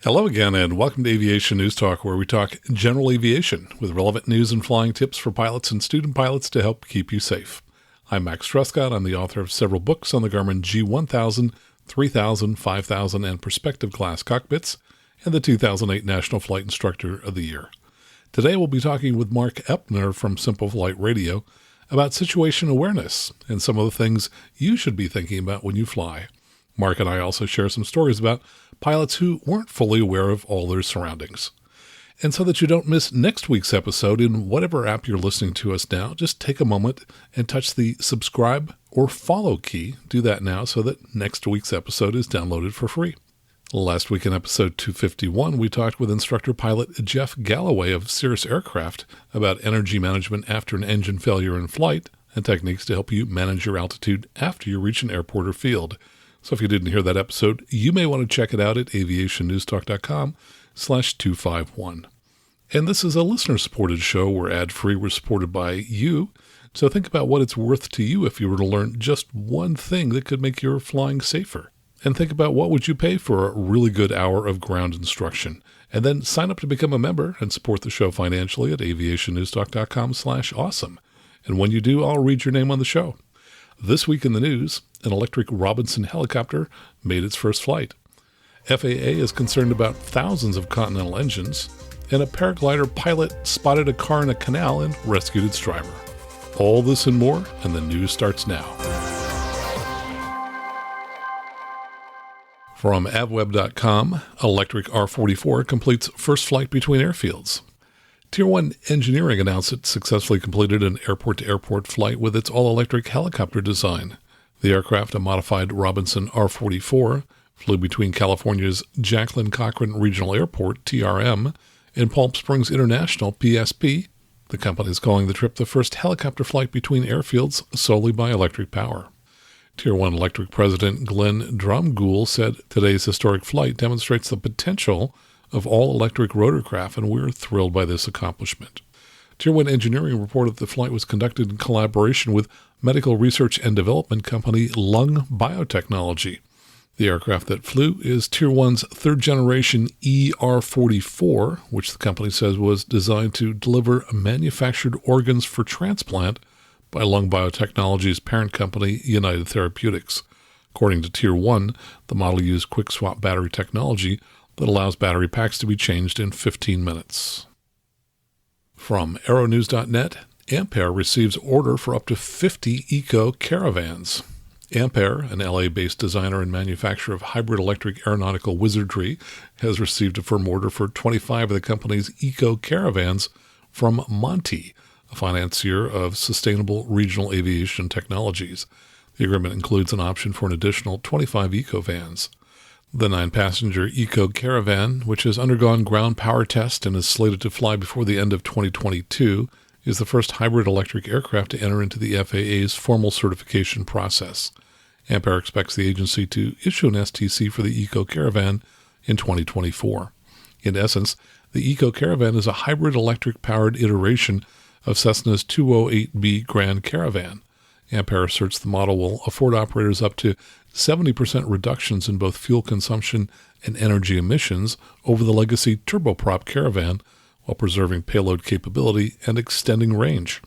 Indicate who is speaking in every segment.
Speaker 1: Hello again, and welcome to Aviation News Talk, where we talk general aviation with relevant news and flying tips for pilots and student pilots to help keep you safe. I'm Max Trescott. I'm the author of several books on the Garmin G1000, 3000, 5000, and Perspective class cockpits, and the 2008 National Flight Instructor of the Year. Today we'll be talking with Marc Epner from Simple Flight Radio about situation awareness and some of the things you should be thinking about when you fly. Marc and I also share some stories about pilots who weren't fully aware of all their surroundings. And so that you don't miss next week's episode in whatever app you're listening to us now, just take a moment and touch the subscribe or follow key. Do that now so that next week's episode is downloaded for free. Last week in episode 251, we talked with instructor pilot Jeff Galloway of Cirrus Aircraft about energy management after an engine failure in flight and techniques to help you manage your altitude after you reach an airport or field. So if you didn't hear that episode, you may want to check it out at aviationnewstalk.com/251. And this is a listener-supported show. We're ad-free. We're supported by you. So think about what it's worth to you if you were to learn just one thing that could make your flying safer. And think about what would you pay for a really good hour of ground instruction. And then sign up to become a member and support the show financially at aviationnewstalk.com/awesome. And when you do, I'll read your name on the show. This week in the news, an electric Robinson helicopter made its first flight. FAA is concerned about thousands of Continental engines, and a paraglider pilot spotted a car in a canal and rescued its driver. All this and more, and the news starts now. From avweb.com, electric R44 completes first flight between airfields. Tier 1 Engineering announced it successfully completed an airport-to-airport flight with its all-electric helicopter design. The aircraft, a modified Robinson R44, flew between California's Jacqueline Cochran Regional Airport, TRM, and Palm Springs International, PSP. The company is calling the trip the first helicopter flight between airfields solely by electric power. Tier 1 Electric President Glenn Drumgoole said today's historic flight demonstrates the potential of all-electric rotorcraft, and we're thrilled by this accomplishment. Tier 1 Engineering reported the flight was conducted in collaboration with medical research and development company Lung Biotechnology. The aircraft that flew is Tier 1's third-generation ER44, which the company says was designed to deliver manufactured organs for transplant by Lung Biotechnology's parent company, United Therapeutics. According to Tier 1, the model used quick-swap battery technology that allows battery packs to be changed in 15 minutes. From aeronews.net, Ampere receives order for up to 50 eco-caravans. Ampere, an LA-based designer and manufacturer of hybrid electric aeronautical wizardry, has received a firm order for 25 of the company's eco-caravans from Monty, a financier of sustainable regional aviation technologies. The agreement includes an option for an additional 25 eco-vans. The 9-passenger Eco Caravan, which has undergone ground power test and is slated to fly before the end of 2022, is the first hybrid electric aircraft to enter into the FAA's formal certification process. Ampere expects the agency to issue an STC for the Eco Caravan in 2024. In essence, the Eco Caravan is a hybrid electric-powered iteration of Cessna's 208B Grand Caravan. Ampere asserts the model will afford operators up to 70% reductions in both fuel consumption and energy emissions over the legacy turboprop Caravan, while preserving payload capability and extending range.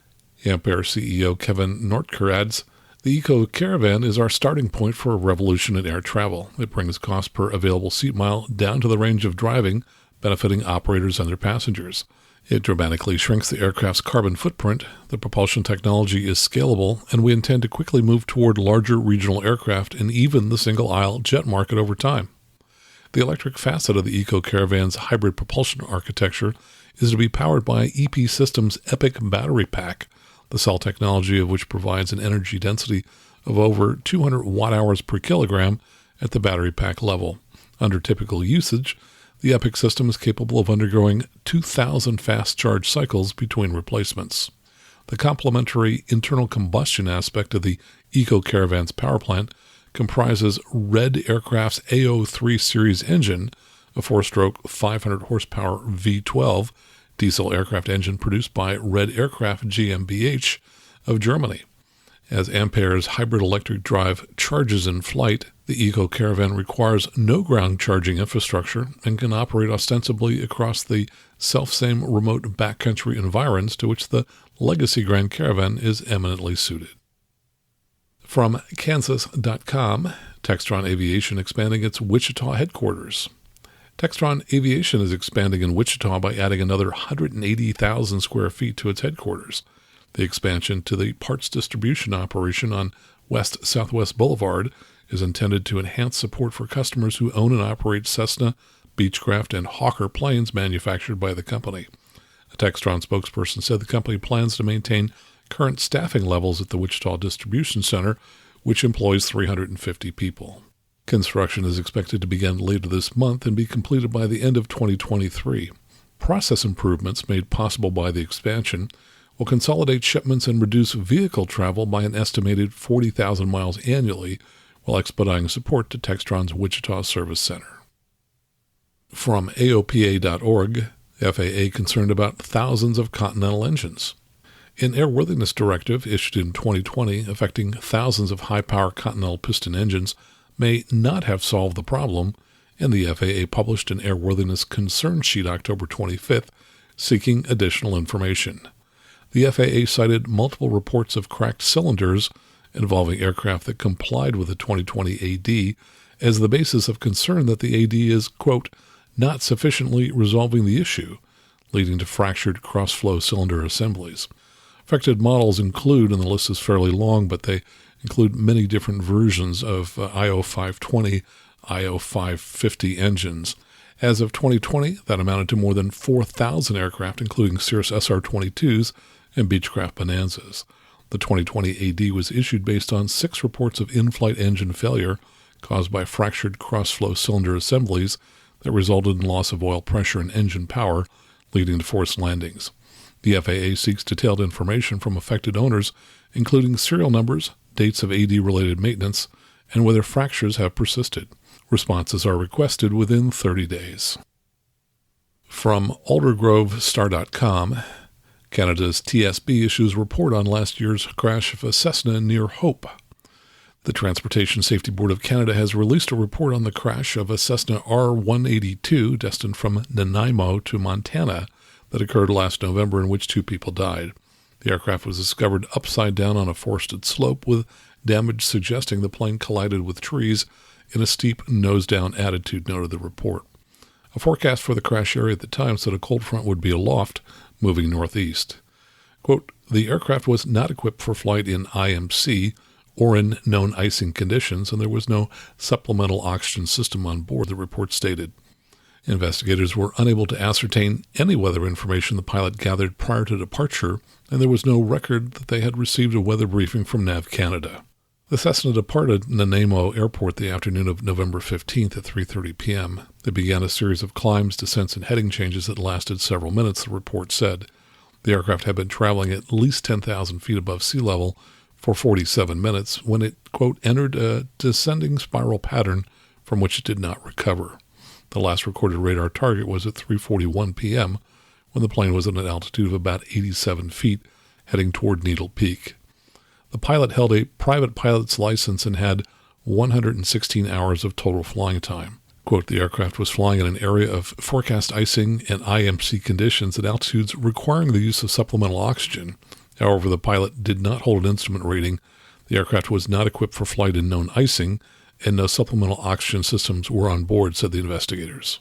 Speaker 1: Ampere CEO Kevin Nortker adds, "The Eco Caravan is our starting point for a revolution in air travel. It brings cost per available seat mile down to the range of driving, benefiting operators and their passengers. It dramatically shrinks the aircraft's carbon footprint, the propulsion technology is scalable, and we intend to quickly move toward larger regional aircraft and even the single-aisle jet market over time." The electric facet of the Eco Caravan's hybrid propulsion architecture is to be powered by EP Systems' EPIC battery pack, the cell technology of which provides an energy density of over 200 watt-hours per kilogram at the battery pack level. Under typical usage, the EPIC system is capable of undergoing 2,000 fast charge cycles between replacements. The complementary internal combustion aspect of the Eco Caravan's power plant comprises Red Aircraft's AO3 series engine, a 4-stroke 500 horsepower V12 diesel aircraft engine produced by Red Aircraft GmbH of Germany. As Ampere's hybrid electric drive charges in flight, the Eco Caravan requires no ground charging infrastructure and can operate ostensibly across the self-same remote backcountry environs to which the legacy Grand Caravan is eminently suited. From Kansas.com, Textron Aviation expanding its Wichita headquarters. Textron Aviation is expanding in Wichita by adding another 180,000 square feet to its headquarters. The expansion to the parts distribution operation on West Southwest Boulevard is intended to enhance support for customers who own and operate Cessna, Beechcraft, and Hawker planes manufactured by the company. A Textron spokesperson said the company plans to maintain current staffing levels at the Wichita Distribution Center, which employs 350 people. Construction is expected to begin later this month and be completed by the end of 2023. Process improvements made possible by the expansion will consolidate shipments and reduce vehicle travel by an estimated 40,000 miles annually, while expediting support to Textron's Wichita Service Center. From AOPA.org, FAA concerned about thousands of Continental engines. An airworthiness directive issued in 2020 affecting thousands of high-power Continental piston engines may not have solved the problem, and the FAA published an airworthiness concern sheet October 25th, seeking additional information. The FAA cited multiple reports of cracked cylinders involving aircraft that complied with the 2020 AD as the basis of concern that the AD is, quote, not sufficiently resolving the issue, leading to fractured cross-flow cylinder assemblies. Affected models include, and the list is fairly long, but they include many different versions of IO520, IO550 engines. As of 2020, that amounted to more than 4,000 aircraft, including Cirrus SR20s and Beechcraft Bonanzas. The 2020 AD was issued based on 6 reports of in-flight engine failure caused by fractured cross-flow cylinder assemblies that resulted in loss of oil pressure and engine power, leading to forced landings. The FAA seeks detailed information from affected owners, including serial numbers, dates of AD-related maintenance, and whether fractures have persisted. Responses are requested within 30 days. From AlderGroveStar.com, Canada's TSB issues report on last year's crash of a Cessna near Hope. The Transportation Safety Board of Canada has released a report on the crash of a Cessna R182 destined from Nanaimo to Montana that occurred last November, in which 2 people died. The aircraft was discovered upside down on a forested slope with damage suggesting the plane collided with trees in a steep nose-down attitude, noted the report. A forecast for the crash area at the time said a cold front would be aloft, moving northeast. Quote, the aircraft was not equipped for flight in IMC or in known icing conditions, and there was no supplemental oxygen system on board, the report stated. Investigators were unable to ascertain any weather information the pilot gathered prior to departure, and there was no record that they had received a weather briefing from NAV Canada. The Cessna departed Nanaimo Airport the afternoon of November 15th at 3:30 p.m. They began a series of climbs, descents, and heading changes that lasted several minutes, the report said. The aircraft had been traveling at least 10,000 feet above sea level for 47 minutes when it, quote, entered a descending spiral pattern from which it did not recover. The last recorded radar target was at 3:41 p.m. when the plane was at an altitude of about 87 feet, heading toward Needle Peak. The pilot held a private pilot's license and had 116 hours of total flying time. Quote, the aircraft was flying in an area of forecast icing and IMC conditions at altitudes requiring the use of supplemental oxygen. However, the pilot did not hold an instrument rating. The aircraft was not equipped for flight in known icing, and no supplemental oxygen systems were on board, said the investigators.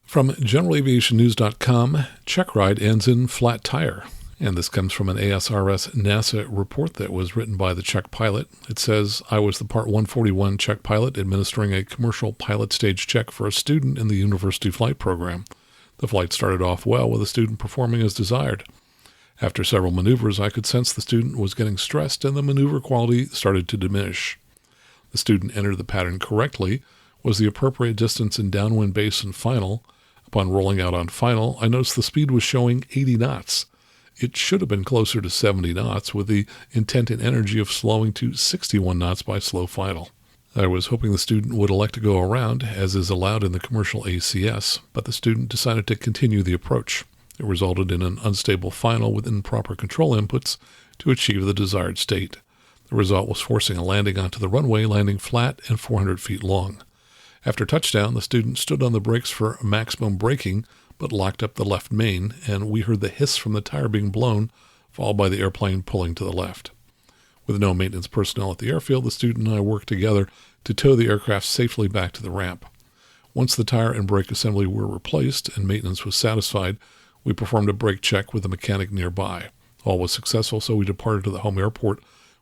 Speaker 1: From GeneralAviationNews.com, check ride ends in flat tire. And this comes from an ASRS NASA report that was written by the check pilot. It says, I was the Part 141 check pilot administering a commercial pilot stage check for a student in the university flight program. The flight started off well with the student performing as desired. After several maneuvers, I could sense the student was getting stressed and the maneuver quality started to diminish. The student entered the pattern correctly, was the appropriate distance in downwind base and final. Upon rolling out on final, I noticed the speed was showing 80 knots. It should have been closer to 70 knots, with the intent and energy of slowing to 61 knots by slow final. I was hoping the student would elect to go around, as is allowed in the commercial ACS, but the student decided to continue the approach. It resulted in an unstable final with improper control inputs to achieve the desired state. The result was forcing a landing onto the runway, landing flat and 400 feet long. After touchdown, the student stood on the brakes for maximum braking, but locked up the left main, and we heard the hiss from the tire being blown, followed by the airplane pulling to the left. With no maintenance personnel at the airfield, the student and I worked together to tow the aircraft safely back to the ramp. Once the tire and brake assembly were replaced and maintenance was satisfied, we performed a brake check with a mechanic nearby. All was successful, so we departed to the home airport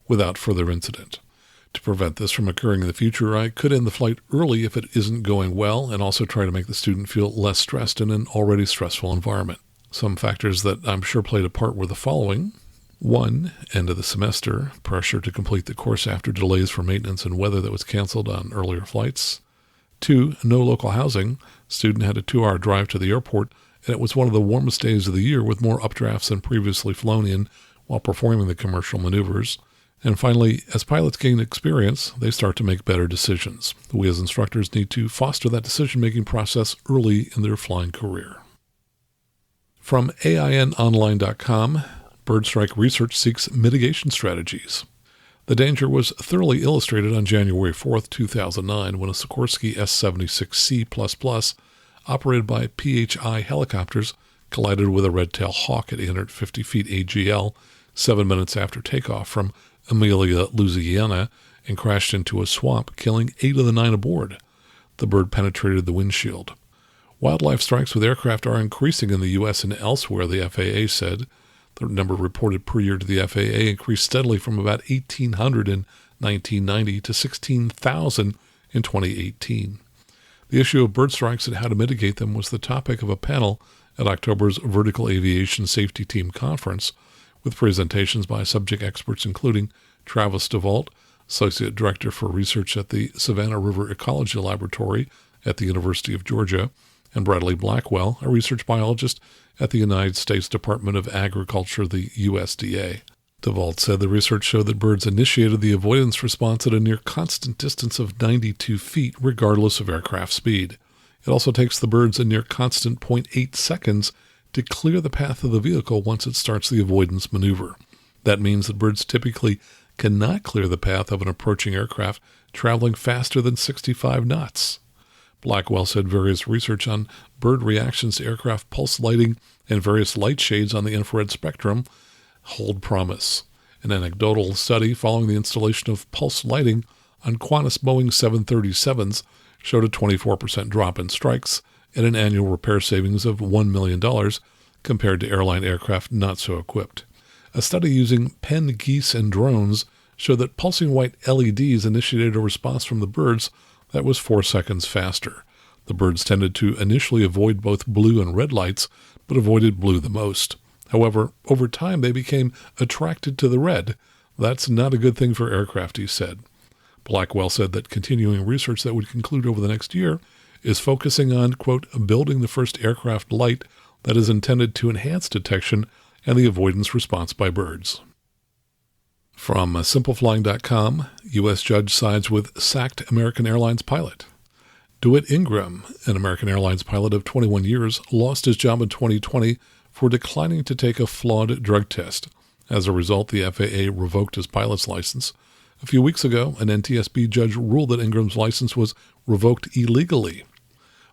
Speaker 1: without further incident. To prevent this from occurring in the future, I could end the flight early if it isn't going well, and also try to make the student feel less stressed in an already stressful environment. Some factors that I'm sure played a part were the following. 1. End of the semester, pressure to complete the course after delays for maintenance and weather that was canceled on earlier flights. 2. No local housing. Student had a 2-hour drive to the airport, and it was one of the warmest days of the year with more updrafts than previously flown in while performing the commercial maneuvers. And finally, as pilots gain experience, they start to make better decisions. We as instructors need to foster that decision-making process early in their flying career. From AINonline.com, Bird Strike Research seeks mitigation strategies. The danger was thoroughly illustrated on January 4, 2009, when a Sikorsky S-76C++ operated by PHI helicopters collided with a red-tail Hawk at 850 feet AGL 7 minutes after takeoff from Amelia, Louisiana, and crashed into a swamp, killing 8 of the 9 aboard. The bird penetrated the windshield. Wildlife strikes with aircraft are increasing in the U.S. and elsewhere, the FAA said. The number reported per year to the FAA increased steadily from about 1,800 in 1990 to 16,000 in 2018. The issue of bird strikes and how to mitigate them was the topic of a panel at October's Vertical Aviation Safety Team Conference, with presentations by subject experts including Travis DeVault, Associate Director for Research at the Savannah River Ecology Laboratory at the University of Georgia, and Bradley Blackwell, a research biologist at the United States Department of Agriculture, the USDA. DeVault said the research showed that birds initiated the avoidance response at a near constant distance of 92 feet, regardless of aircraft speed. It also takes the birds a near constant 0.8 seconds to clear the path of the vehicle once it starts the avoidance maneuver. That means that birds typically cannot clear the path of an approaching aircraft traveling faster than 65 knots. Blackwell said various research on bird reactions to aircraft pulse lighting and various light shades on the infrared spectrum hold promise. An anecdotal study following the installation of pulse lighting on Qantas Boeing 737s showed a 24% drop in strikes and an annual repair savings of $1 million compared to airline aircraft not so equipped. A study using pen geese and drones showed that pulsing white LEDs initiated a response from the birds that was 4 seconds faster. The birds tended to initially avoid both blue and red lights, but avoided blue the most. However, over time they became attracted to the red. That's not a good thing for aircraft, he said. Blackwell said that continuing research that would conclude over the next year is focusing on, quote, building the first aircraft light that is intended to enhance detection and the avoidance response by birds. From simpleflying.com, U.S. judge sides with sacked American Airlines pilot. DeWitt Ingram, an American Airlines pilot of 21 years, lost his job in 2020 for declining to take a flawed drug test. As a result, the FAA revoked his pilot's license. A few weeks ago, an NTSB judge ruled that Ingram's license was revoked illegally.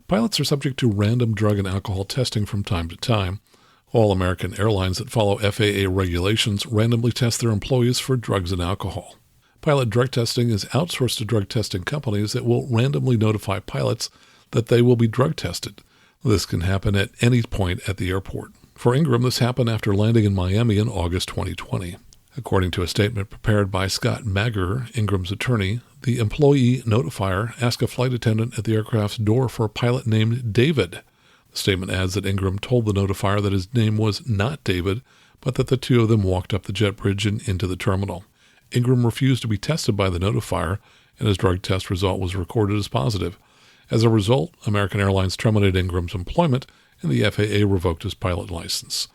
Speaker 1: Pilots are subject to random drug and alcohol testing from time to time. All American airlines that follow FAA regulations randomly test their employees for drugs and alcohol. Pilot drug testing is outsourced to drug testing companies that will randomly notify pilots that they will be drug tested. This can happen at any point at the airport. For Ingram, this happened after landing in Miami in August 2020. According to a statement prepared by Scott Magger, Ingram's attorney, the employee notifier asked a flight attendant at the aircraft's door for a pilot named David. The statement adds that Ingram told the notifier that his name was not David, but that the two of them walked up the jet bridge and into the terminal. Ingram refused to be tested by the notifier, and his drug test result was recorded as positive. As a result, American Airlines terminated Ingram's employment, and the FAA revoked his pilot license.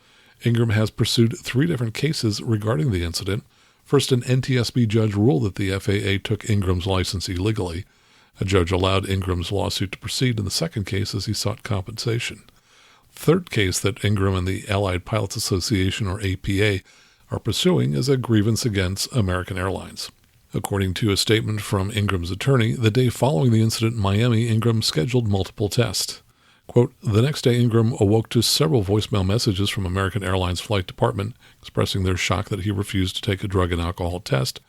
Speaker 1: Ingram has pursued 3 different cases regarding the incident. First, an NTSB judge ruled that the FAA took Ingram's license illegally. A judge allowed Ingram's lawsuit to proceed in the second case as he sought compensation. Third case that Ingram and the Allied Pilots Association, or APA, are pursuing as a grievance against American Airlines. According to a statement from Ingram's attorney, the day following the incident in Miami, Ingram scheduled multiple tests. Quote, the next day, Ingram awoke to several voicemail messages from American Airlines Flight Department expressing their shock that he refused to take a drug and alcohol test.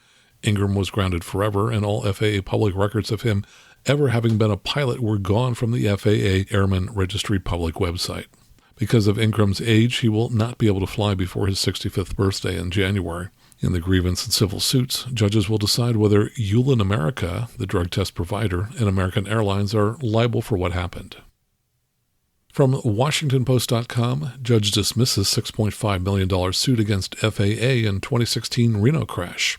Speaker 1: Ingram was grounded forever, and all FAA public records of him ever having been a pilot were gone from the FAA Airman Registry public website. Because of Ingram's age, he will not be able to fly before his 65th birthday in January. In the grievance and civil suits, judges will decide whether Ulan America, the drug test provider, and American Airlines are liable for what happened. From WashingtonPost.com, judge dismisses $6.5 million suit against FAA in 2016 Reno crash.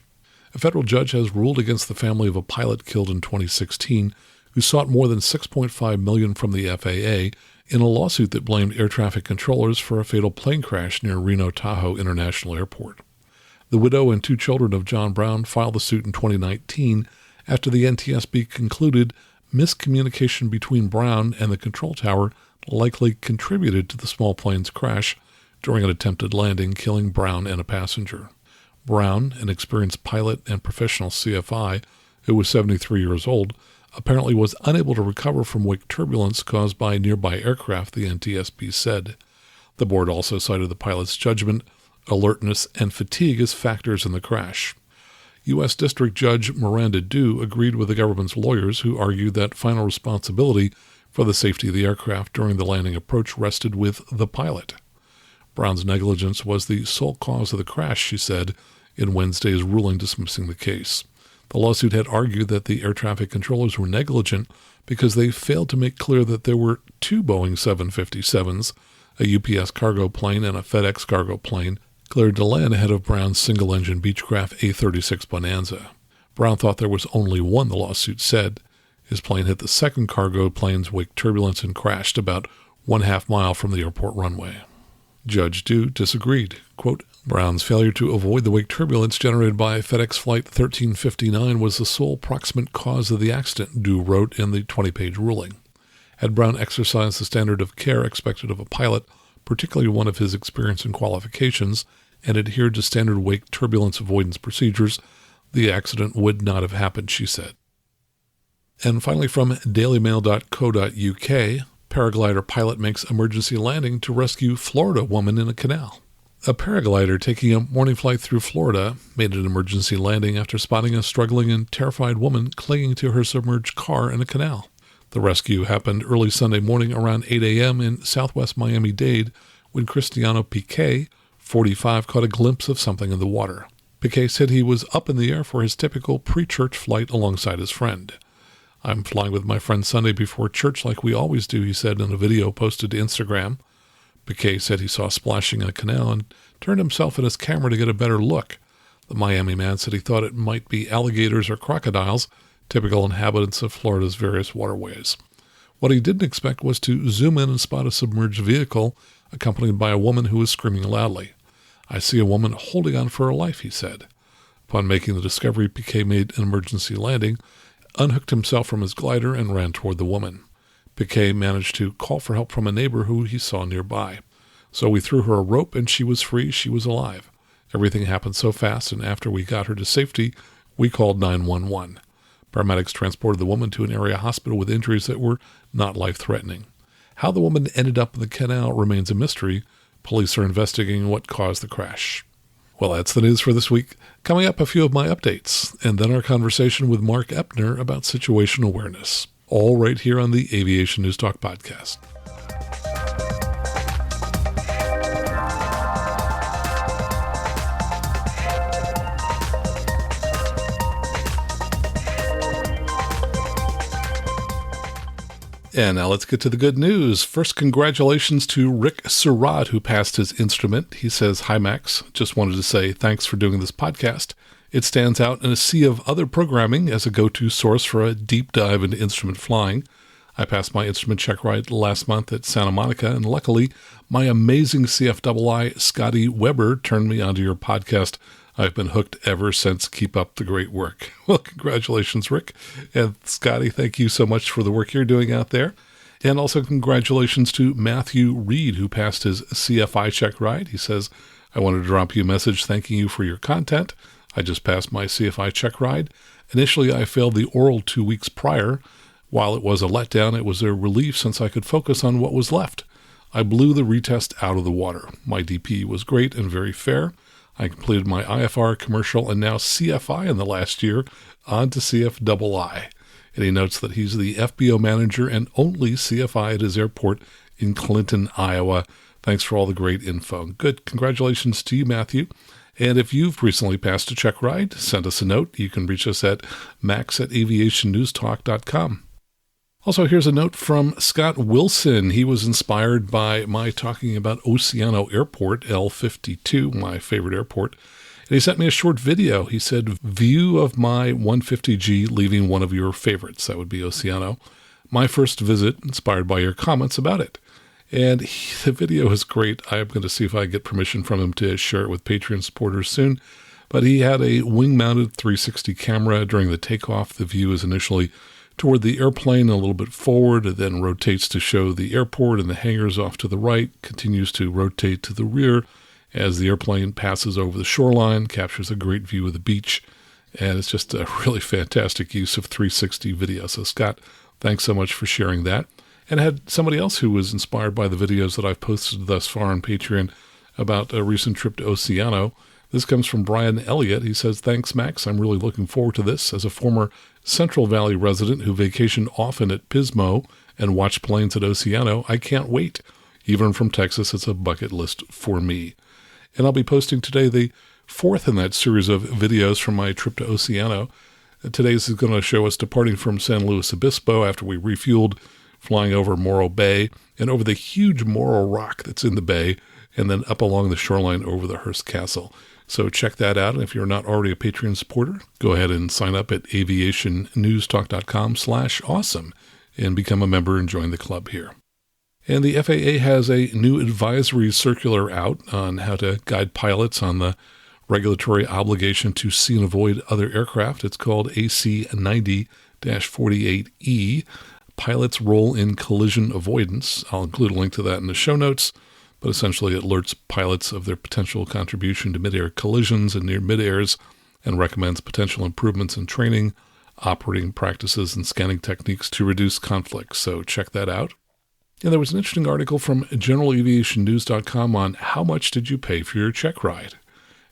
Speaker 1: A federal judge has ruled against the family of a pilot killed in 2016 who sought more than $6.5 million from the FAA in a lawsuit that blamed air traffic controllers for a fatal plane crash near Reno Tahoe International Airport. The widow and 2 children of John Brown filed the suit in 2019 after the NTSB concluded miscommunication between Brown and the control tower likely contributed to the small plane's crash during an attempted landing, killing Brown and a passenger. Brown, an experienced pilot and professional CFI who was 73 years old, apparently was unable to recover from wake turbulence caused by nearby aircraft, the NTSB said. The board also cited the pilot's judgment, alertness, and fatigue as factors in the crash. U.S. District Judge Miranda Dew agreed with the government's lawyers who argued that final responsibility for the safety of the aircraft during the landing approach rested with the pilot. Brown's negligence was the sole cause of the crash, she said, in Wednesday's ruling dismissing the case. The lawsuit had argued that the air traffic controllers were negligent because they failed to make clear that there were 2 Boeing 757s, a UPS cargo plane and a FedEx cargo plane, cleared to land ahead of Brown's single-engine Beechcraft A-36 Bonanza. Brown thought there was only one, the lawsuit said. His plane hit the second cargo plane's wake turbulence and crashed about 1/2 mile from the airport runway. Judge Dew disagreed. Quote, Brown's failure to avoid the wake turbulence generated by FedEx Flight 1359 was the sole proximate cause of the accident, Dew wrote in the 20-page ruling. Had Brown exercised the standard of care expected of a pilot, particularly one of his experience and qualifications, and adhered to standard wake turbulence avoidance procedures, the accident would not have happened, she said. And finally, from dailymail.co.uk, paraglider pilot makes emergency landing to rescue Florida woman in a canal. A paraglider taking a morning flight through Florida made an emergency landing after spotting a struggling and terrified woman clinging to her submerged car in a canal. The rescue happened early Sunday morning around 8 a.m. in southwest Miami-Dade when Cristiano Piquet, 45, caught a glimpse of something in the water. Piquet said he was up in the air for his typical pre-church flight alongside his friend. I'm flying with my friend Sunday before church like we always do, he said in a video posted to Instagram. Piquet said he saw splashing in a canal and turned himself and his camera to get a better look. The Miami man said he thought it might be alligators or crocodiles, typical inhabitants of Florida's various waterways. What he didn't expect was to zoom in and spot a submerged vehicle accompanied by a woman who was screaming loudly. I see a woman holding on for her life, he said. Upon making the discovery, Piquet made an emergency landing, unhooked himself from his glider, and ran toward the woman. Piquet managed to call for help from a neighbor who he saw nearby. So we threw her a rope and she was free, she was alive. Everything happened so fast, and after we got her to safety, we called 911. Paramedics transported the woman to an area hospital with injuries that were not life-threatening. How the woman ended up in the canal remains a mystery. Police are investigating what caused the crash. Well, that's the news for this week. Coming up, a few of my updates, and then our conversation with Marc Epner about situational awareness. All right here on the Aviation News Talk podcast. And now let's get to the good news. First, congratulations to Rick Surratt, who passed his instrument. He says, Hi, Max. Just wanted to say thanks for doing this podcast. It stands out in a sea of other programming as a go-to source for a deep dive into instrument flying. I passed my instrument check ride last month at Santa Monica, and luckily, my amazing CFII Scotty Weber turned me onto your podcast. I've been hooked ever since. Keep up the great work. Well, congratulations, Rick. And Scotty, thank you so much for the work you're doing out there. And also congratulations to Matthew Reed, who passed his CFI check ride. He says, I wanted to drop you a message thanking you for your content. I just passed my CFI check ride. Initially, I failed the oral 2 weeks prior. While it was a letdown, it was a relief since I could focus on what was left. I blew the retest out of the water. My DP was great and very fair. I completed my IFR, commercial, and now CFI in the last year, on to CFII. And he notes that he's the FBO manager and only CFI at his airport in Clinton, Iowa. Thanks for all the great info. Good. Congratulations to you, Matthew. And if you've recently passed a check ride, send us a note. You can reach us at max@aviationnewstalk.com. Also, here's a note from Scott Wilson. He was inspired by my talking about Oceano Airport, L52, my favorite airport. And he sent me a short video. He said, view of my 150G leaving one of your favorites. That would be Oceano. My first visit, inspired by your comments about it. And the video is great. I'm going to see if I get permission from him to share it with Patreon supporters soon. But he had a wing-mounted 360 camera. During the takeoff, the view is initially toward the airplane, a little bit forward, and then rotates to show the airport and the hangars off to the right, continues to rotate to the rear as the airplane passes over the shoreline, captures a great view of the beach, and it's just a really fantastic use of 360 video. So Scott, thanks so much for sharing that. And I had somebody else who was inspired by the videos that I've posted thus far on Patreon about a recent trip to Oceano. This comes from Brian Elliott. He says, thanks, Max. I'm really looking forward to this. As a former Central Valley resident who vacationed often at Pismo and watched planes at Oceano, I can't wait. Even from Texas, it's a bucket list for me. And I'll be posting today the fourth in that series of videos from my trip to Oceano. Today's is going to show us departing from San Luis Obispo after we refueled, flying over Morro Bay and over the huge Morro Rock that's in the bay, and then up along the shoreline over the Hearst Castle. So check that out. And if you're not already a Patreon supporter, go ahead and sign up at aviationnewstalk.com/awesome and become a member and join the club here. And the FAA has a new advisory circular out on how to guide pilots on the regulatory obligation to see and avoid other aircraft. It's called AC 90-48E, Pilot's Role in Collision Avoidance. I'll include a link to that in the show notes. But essentially it alerts pilots of their potential contribution to mid-air collisions and near mid-airs and recommends potential improvements in training, operating practices, and scanning techniques to reduce conflicts. So check that out. And there was an interesting article from generalaviationnews.com on how much did you pay for your check ride?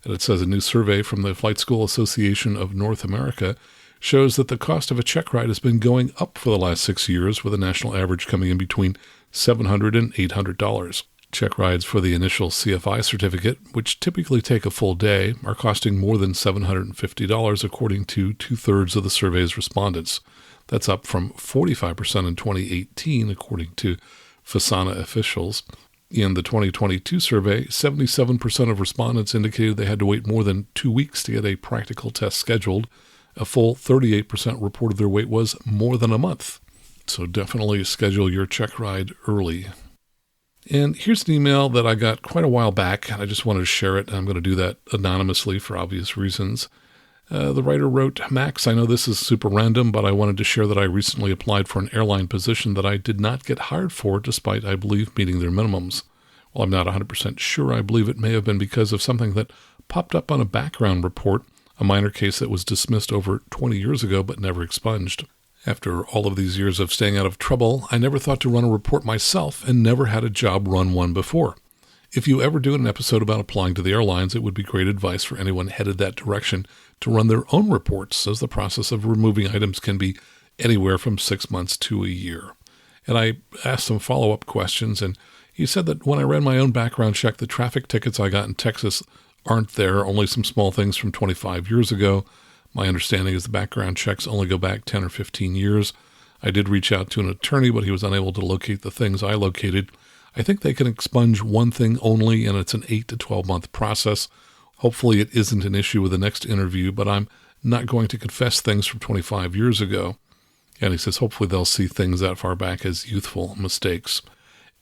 Speaker 1: And it says a new survey from the Flight School Association of North America shows that the cost of a check ride has been going up for the last 6 years, with a national average coming in between $700 and $800. Check rides for the initial CFI certificate, which typically take a full day, are costing more than $750 according to 2/3 of the survey's respondents. That's up from 45% in 2018 according to FASANA officials. In the 2022 survey, 77% of respondents indicated they had to wait more than 2 weeks to get a practical test scheduled. A full 38% reported their wait was more than a month. So definitely schedule your check ride early. And here's an email that I got quite a while back, and I just wanted to share it. I'm going to do that anonymously for obvious reasons. The writer wrote, Max, I know this is super random, but I wanted to share that I recently applied for an airline position that I did not get hired for, despite, I believe, meeting their minimums. While I'm not 100% sure, I believe it may have been because of something that popped up on a background report, a minor case that was dismissed over 20 years ago but never expunged. After all of these years of staying out of trouble, I never thought to run a report myself and never had a job run one before. If you ever do an episode about applying to the airlines, it would be great advice for anyone headed that direction to run their own reports, as the process of removing items can be anywhere from 6 months to a year. And I asked some follow-up questions, and he said that when I ran my own background check, the traffic tickets I got in Texas aren't there, only some small things from 25 years ago. My understanding is the background checks only go back 10 or 15 years. I did reach out to an attorney, but he was unable to locate the things I located. I think they can expunge one thing only, and it's an 8 to 12-month process. Hopefully it isn't an issue with the next interview, but I'm not going to confess things from 25 years ago. And he says hopefully they'll see things that far back as youthful mistakes.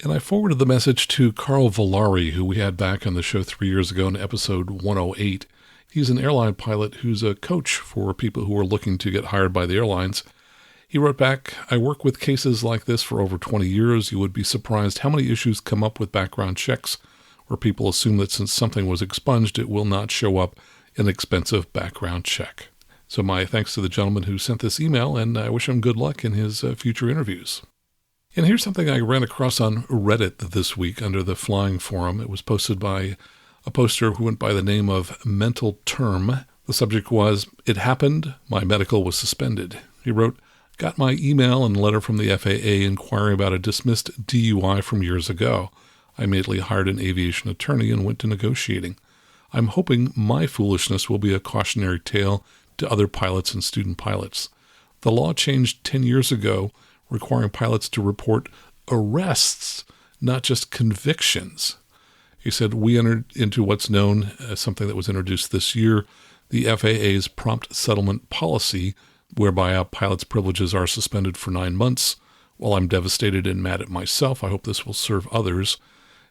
Speaker 1: And I forwarded the message to Carl Villari, who we had back on the show 3 years ago in episode 108. He's an airline pilot who's a coach for people who are looking to get hired by the airlines. He wrote back, I work with cases like this for over 20 years. You would be surprised how many issues come up with background checks where people assume that since something was expunged, it will not show up in an expensive background check. So my thanks to the gentleman who sent this email, and I wish him good luck in his future interviews. And here's something I ran across on Reddit this week under the Flying Forum. It was posted by a poster who went by the name of Mental Term. The subject was, "It happened, my medical was suspended." He wrote, "Got my email and letter from the FAA inquiring about a dismissed DUI from years ago. I immediately hired an aviation attorney and went to negotiating. I'm hoping my foolishness will be a cautionary tale to other pilots and student pilots. The law changed 10 years ago, requiring pilots to report arrests, not just convictions." He said, "We entered into what's known as something that was introduced this year, the FAA's prompt settlement policy, whereby a pilot's privileges are suspended for 9 months. While I'm devastated and mad at myself, I hope this will serve others."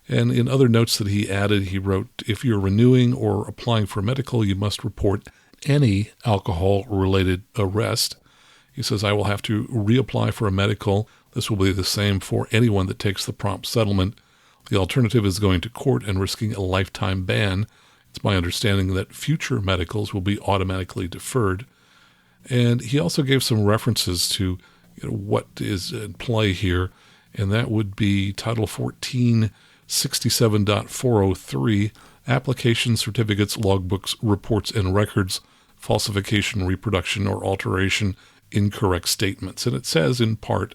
Speaker 1: And in other notes that he added, he wrote, "If you're renewing or applying for medical, you must report any alcohol-related arrest." He says, "I will have to reapply for a medical. This will be the same for anyone that takes the prompt settlement. The alternative is going to court and risking a lifetime ban. It's my understanding that future medicals will be automatically deferred." And he also gave some references to what is in play here, and that would be Title 1467.403, Application Certificates, Logbooks, Reports, and Records, Falsification, Reproduction, or Alteration, Incorrect Statements. And it says, in part,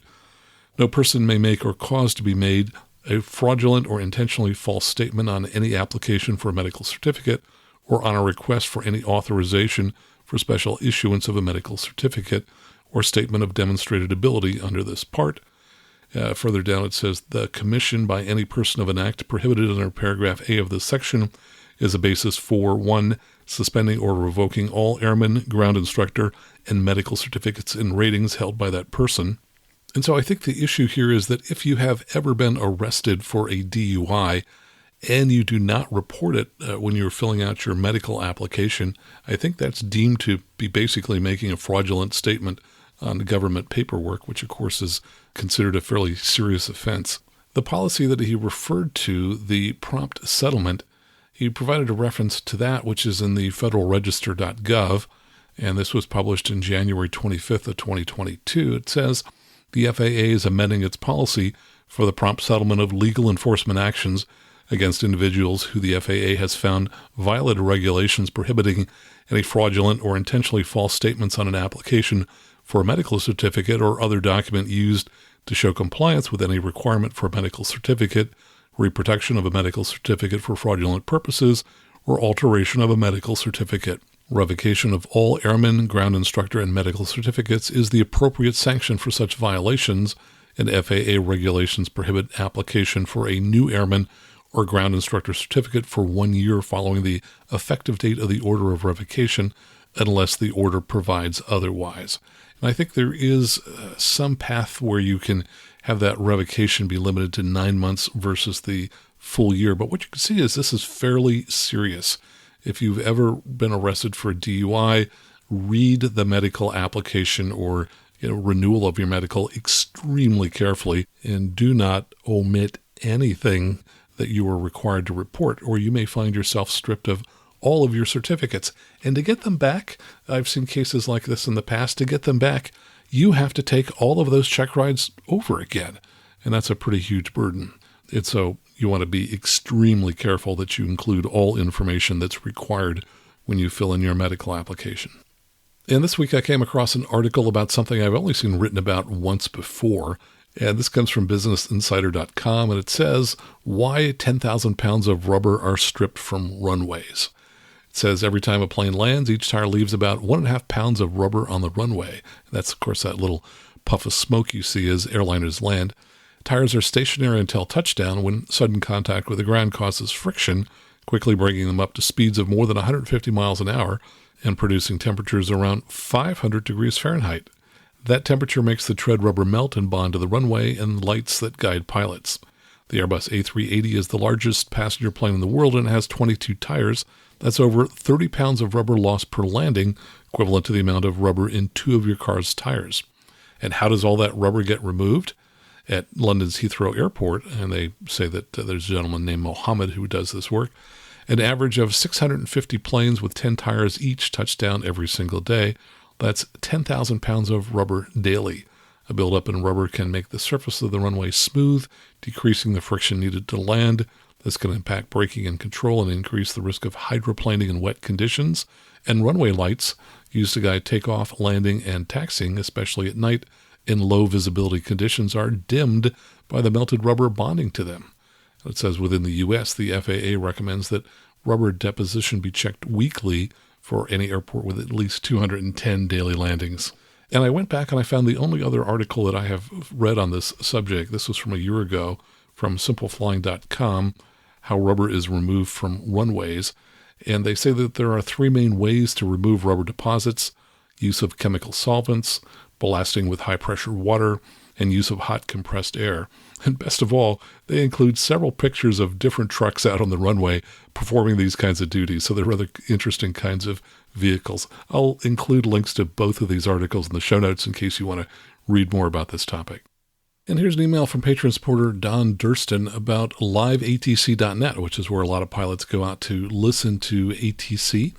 Speaker 1: "No person may make or cause to be made a fraudulent or intentionally false statement on any application for a medical certificate or on a request for any authorization for special issuance of a medical certificate or statement of demonstrated ability under this part." Further down it says, "The commission by any person of an act prohibited under paragraph A of this section is a basis for 1. Suspending or revoking all airman, ground instructor, and medical certificates and ratings held by that person." And so I think the issue here is that if you have ever been arrested for a DUI and you do not report it when you're filling out your medical application, I think that's deemed to be basically making a fraudulent statement on government paperwork, which of course is considered a fairly serious offense. The policy that he referred to, the prompt settlement, he provided a reference to that, which is in the federalregister.gov, and this was published in January 25th of 2022. It says, "The FAA is amending its policy for the prompt settlement of legal enforcement actions against individuals who the FAA has found violated regulations prohibiting any fraudulent or intentionally false statements on an application for a medical certificate or other document used to show compliance with any requirement for a medical certificate, reproduction of a medical certificate for fraudulent purposes, or alteration of a medical certificate. Revocation of all airman, ground instructor, and medical certificates is the appropriate sanction for such violations, and FAA regulations prohibit application for a new airman or ground instructor certificate for 1 year following the effective date of the order of revocation, unless the order provides otherwise." And I think there is some path where you can have that revocation be limited to 9 months versus the full year. But what you can see is this is fairly serious. If you've ever been arrested for a DUI, read the medical application or renewal of your medical extremely carefully, and do not omit anything that you are required to report, or you may find yourself stripped of all of your certificates. And to get them back, I've seen cases like this in the past, to get them back, you have to take all of those check rides over again. And that's a pretty huge burden. And so you want to be extremely careful that you include all information that's required when you fill in your medical application. And this week I came across an article about something I've only seen written about once before. And this comes from BusinessInsider.com, and it says, "Why 10,000 pounds of rubber are stripped from runways." It says every time a plane lands, each tire leaves about 1.5 pounds of rubber on the runway. And that's, of course, that little puff of smoke you see as airliners land. Tires are stationary until touchdown, when sudden contact with the ground causes friction, quickly bringing them up to speeds of more than 150 miles an hour and producing temperatures around 500 degrees Fahrenheit. That temperature makes the tread rubber melt and bond to the runway and lights that guide pilots. The Airbus A380 is the largest passenger plane in the world, and it has 22 tires. That's over 30 pounds of rubber lost per landing, equivalent to the amount of rubber in 2 of your car's tires. And how does all that rubber get removed? at London's Heathrow Airport, and they say that there's a gentleman named Mohammed who does this work. An average of 650 planes with 10 tires each touch down every single day. That's 10,000 pounds of rubber daily. A buildup in rubber can make the surface of the runway smooth, decreasing the friction needed to land. This can impact braking and control and increase the risk of hydroplaning in wet conditions. And runway lights, used to guide takeoff, landing, and taxiing, especially at night in low visibility conditions, are dimmed by the melted rubber bonding to them. It says within the U.S., the FAA recommends that rubber deposition be checked weekly for any airport with at least 210 daily landings. And I went back and I found the only other article that I have read on this subject. This was from a year ago from simpleflying.com, how rubber is removed from runways. And they say that there are three main ways to remove rubber deposits: use of chemical solvents, blasting with high-pressure water, and use of hot compressed air. And best of all, they include several pictures of different trucks out on the runway performing these kinds of duties. So they're rather interesting kinds of vehicles. I'll include links to both of these articles in the show notes in case you want to read more about this topic. And here's an email from patron supporter Don Durston about liveatc.net, which is where a lot of pilots go out to listen to ATC.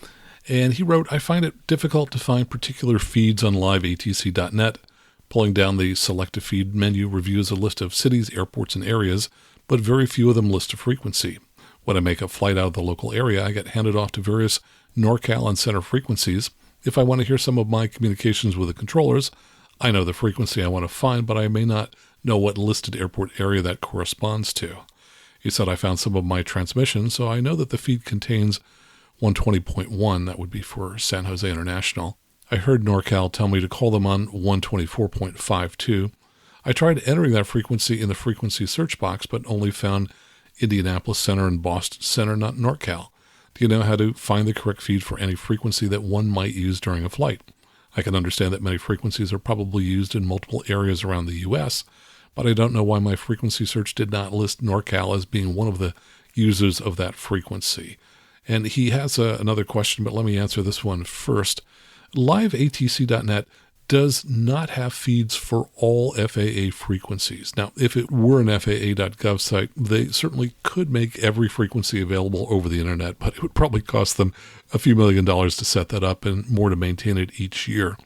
Speaker 1: And he wrote, I find it difficult to find particular feeds on liveatc.net. Pulling down the Select a Feed menu reviews a list of cities, airports, and areas, but very few of them list a frequency. When I make a flight out of the local area, I get handed off to various NorCal and center frequencies. If I want to hear some of my communications with the controllers, I know the frequency I want to find, but I may not know what listed airport area that corresponds to. He said I found some of my transmissions, so I know that the feed contains 120.1, that would be for San Jose International. I heard NorCal tell me to call them on 124.52. I tried entering that frequency in the frequency search box, but only found Indianapolis Center and Boston Center, not NorCal. Do you know how to find the correct feed for any frequency that one might use during a flight? I can understand that many frequencies are probably used in multiple areas around the U.S., but I don't know why my frequency search did not list NorCal as being one of the users of that frequency. And he has another question, but let me answer this one first. LiveATC.net does not have feeds for all FAA frequencies. Now, if it were an FAA.gov site, they certainly could make every frequency available over the internet, but it would probably cost them a few $1 million to set that up and more to maintain it each year.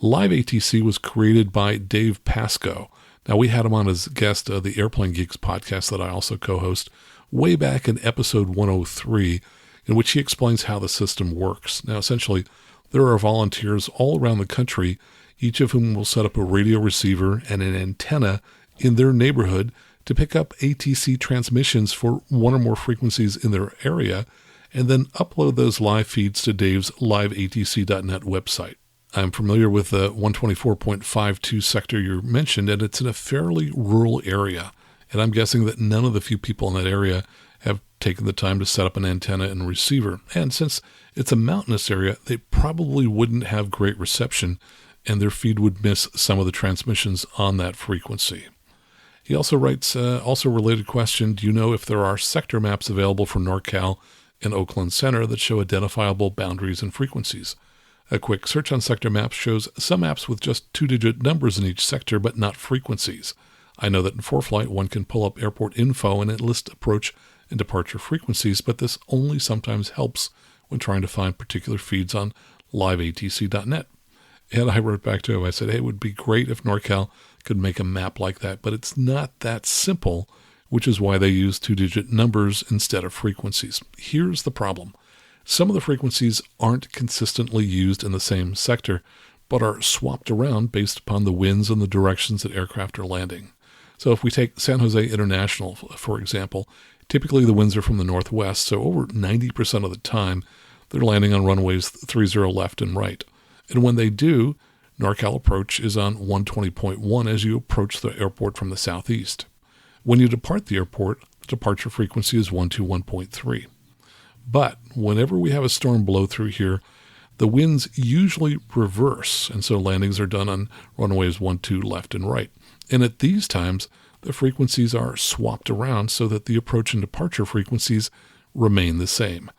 Speaker 1: LiveATC was created by Dave Pasco. Now, we had him on as guest of the Airplane Geeks podcast that I also co-host way back in episode 103, in which he explains how the system works. Now, essentially, there are volunteers all around the country, each of whom will set up a radio receiver and an antenna in their neighborhood to pick up ATC transmissions for one or more frequencies in their area, and then upload those live feeds to Dave's liveatc.net website. I'm familiar with the 124.52 sector you mentioned, and it's in a fairly rural area. And I'm guessing that none of the few people in that area have taken the time to set up an antenna and receiver. And since it's a mountainous area, they probably wouldn't have great reception, and their feed would miss some of the transmissions on that frequency. He also writes, also related question, do you know if there are sector maps available for NorCal and Oakland Center that show identifiable boundaries and frequencies? A quick search on sector maps shows some maps with just 2-digit numbers in each sector, but not frequencies. I know that in ForeFlight, one can pull up airport info and it lists approach and departure frequencies, but this only sometimes helps when trying to find particular feeds on liveatc.net. And I wrote back to him, I said, hey, it would be great if NorCal could make a map like that, but it's not that simple, which is why they use 2-digit numbers instead of frequencies. Here's the problem. Some of the frequencies aren't consistently used in the same sector, but are swapped around based upon the winds and the directions that aircraft are landing. So if we take San Jose International, for example, typically the winds are from the northwest, so over 90% of the time, they're landing on runways 30 left and right. And when they do, NorCal approach is on 120.1 as you approach the airport from the southeast. When you depart the airport, the departure frequency is 121.3. But whenever we have a storm blow through here, the winds usually reverse, and so landings are done on runways 12 left and right. And at these times, the frequencies are swapped around so that the approach and departure frequencies remain the same.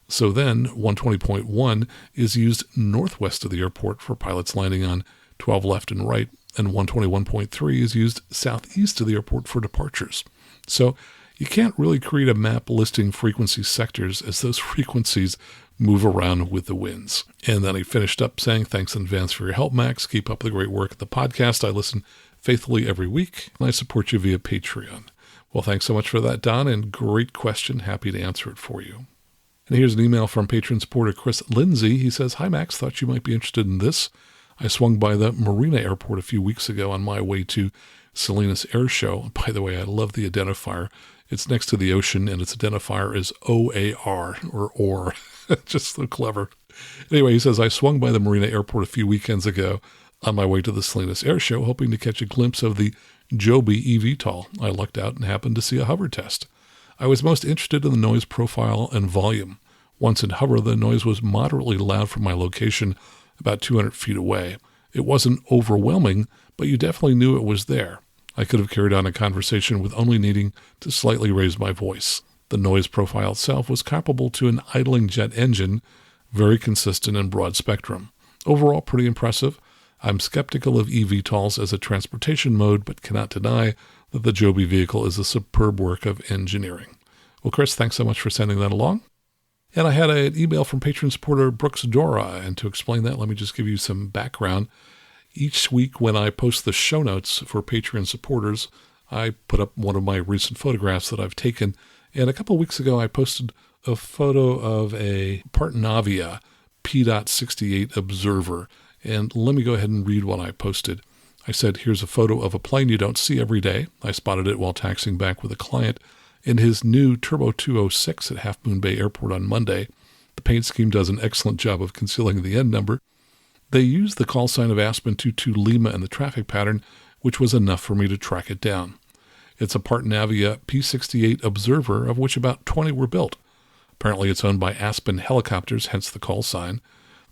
Speaker 1: So then 120.1 is used northwest of the airport for pilots landing on 12 left and right, and 121.3 is used southeast of the airport for departures. So you can't really create a map listing frequency sectors as those frequencies move around with the winds. And then he finished up saying, thanks in advance for your help, Max. Keep up the great work at the podcast. I listen faithfully every week, and I support you via Patreon. Well, thanks so much for that, Don, and great question. Happy to answer it for you. And here's an email from patron supporter Chris Lindsay. He says, hi, Max. Thought you might be interested in this. I swung by the Marina Airport a few weeks ago on my way to Salinas Air Show. By the way, I love the identifier. It's next to the ocean, and its identifier is OAR, or. Just so clever. Anyway, he says, I swung by the Marina Airport a few weekends ago on my way to the Salinas Air Show, hoping to catch a glimpse of the Joby eVTOL. I lucked out and happened to see a hover test. I was most interested in the noise profile and volume. Once in hover, the noise was moderately loud from my location about 200 feet away. It wasn't overwhelming, but you definitely knew it was there. I could have carried on a conversation with only needing to slightly raise my voice. The noise profile itself was comparable to an idling jet engine, very consistent and broad spectrum. Overall, pretty impressive. I'm skeptical of eVTOLs as a transportation mode, but cannot deny that the Joby vehicle is a superb work of engineering. Well, Chris, thanks so much for sending that along. And I had an email from patron supporter Brooks Dora, and to explain that, let me just give you some background. Each week when I post the show notes for Patreon supporters, I put up one of my recent photographs that I've taken. And a couple of weeks ago, I posted a photo of a Partenavia P.68 observer. And let me go ahead and read what I posted. I said, here's a photo of a plane you don't see every day. I spotted it while taxiing back with a client in his new Turbo 206 at Half Moon Bay Airport on Monday. The paint scheme does an excellent job of concealing the end number. They used the call sign of Aspen 22 Lima in the traffic pattern, which was enough for me to track it down. It's a Partenavia P-68 observer, of which about 20 were built. Apparently it's owned by Aspen Helicopters, hence the call sign.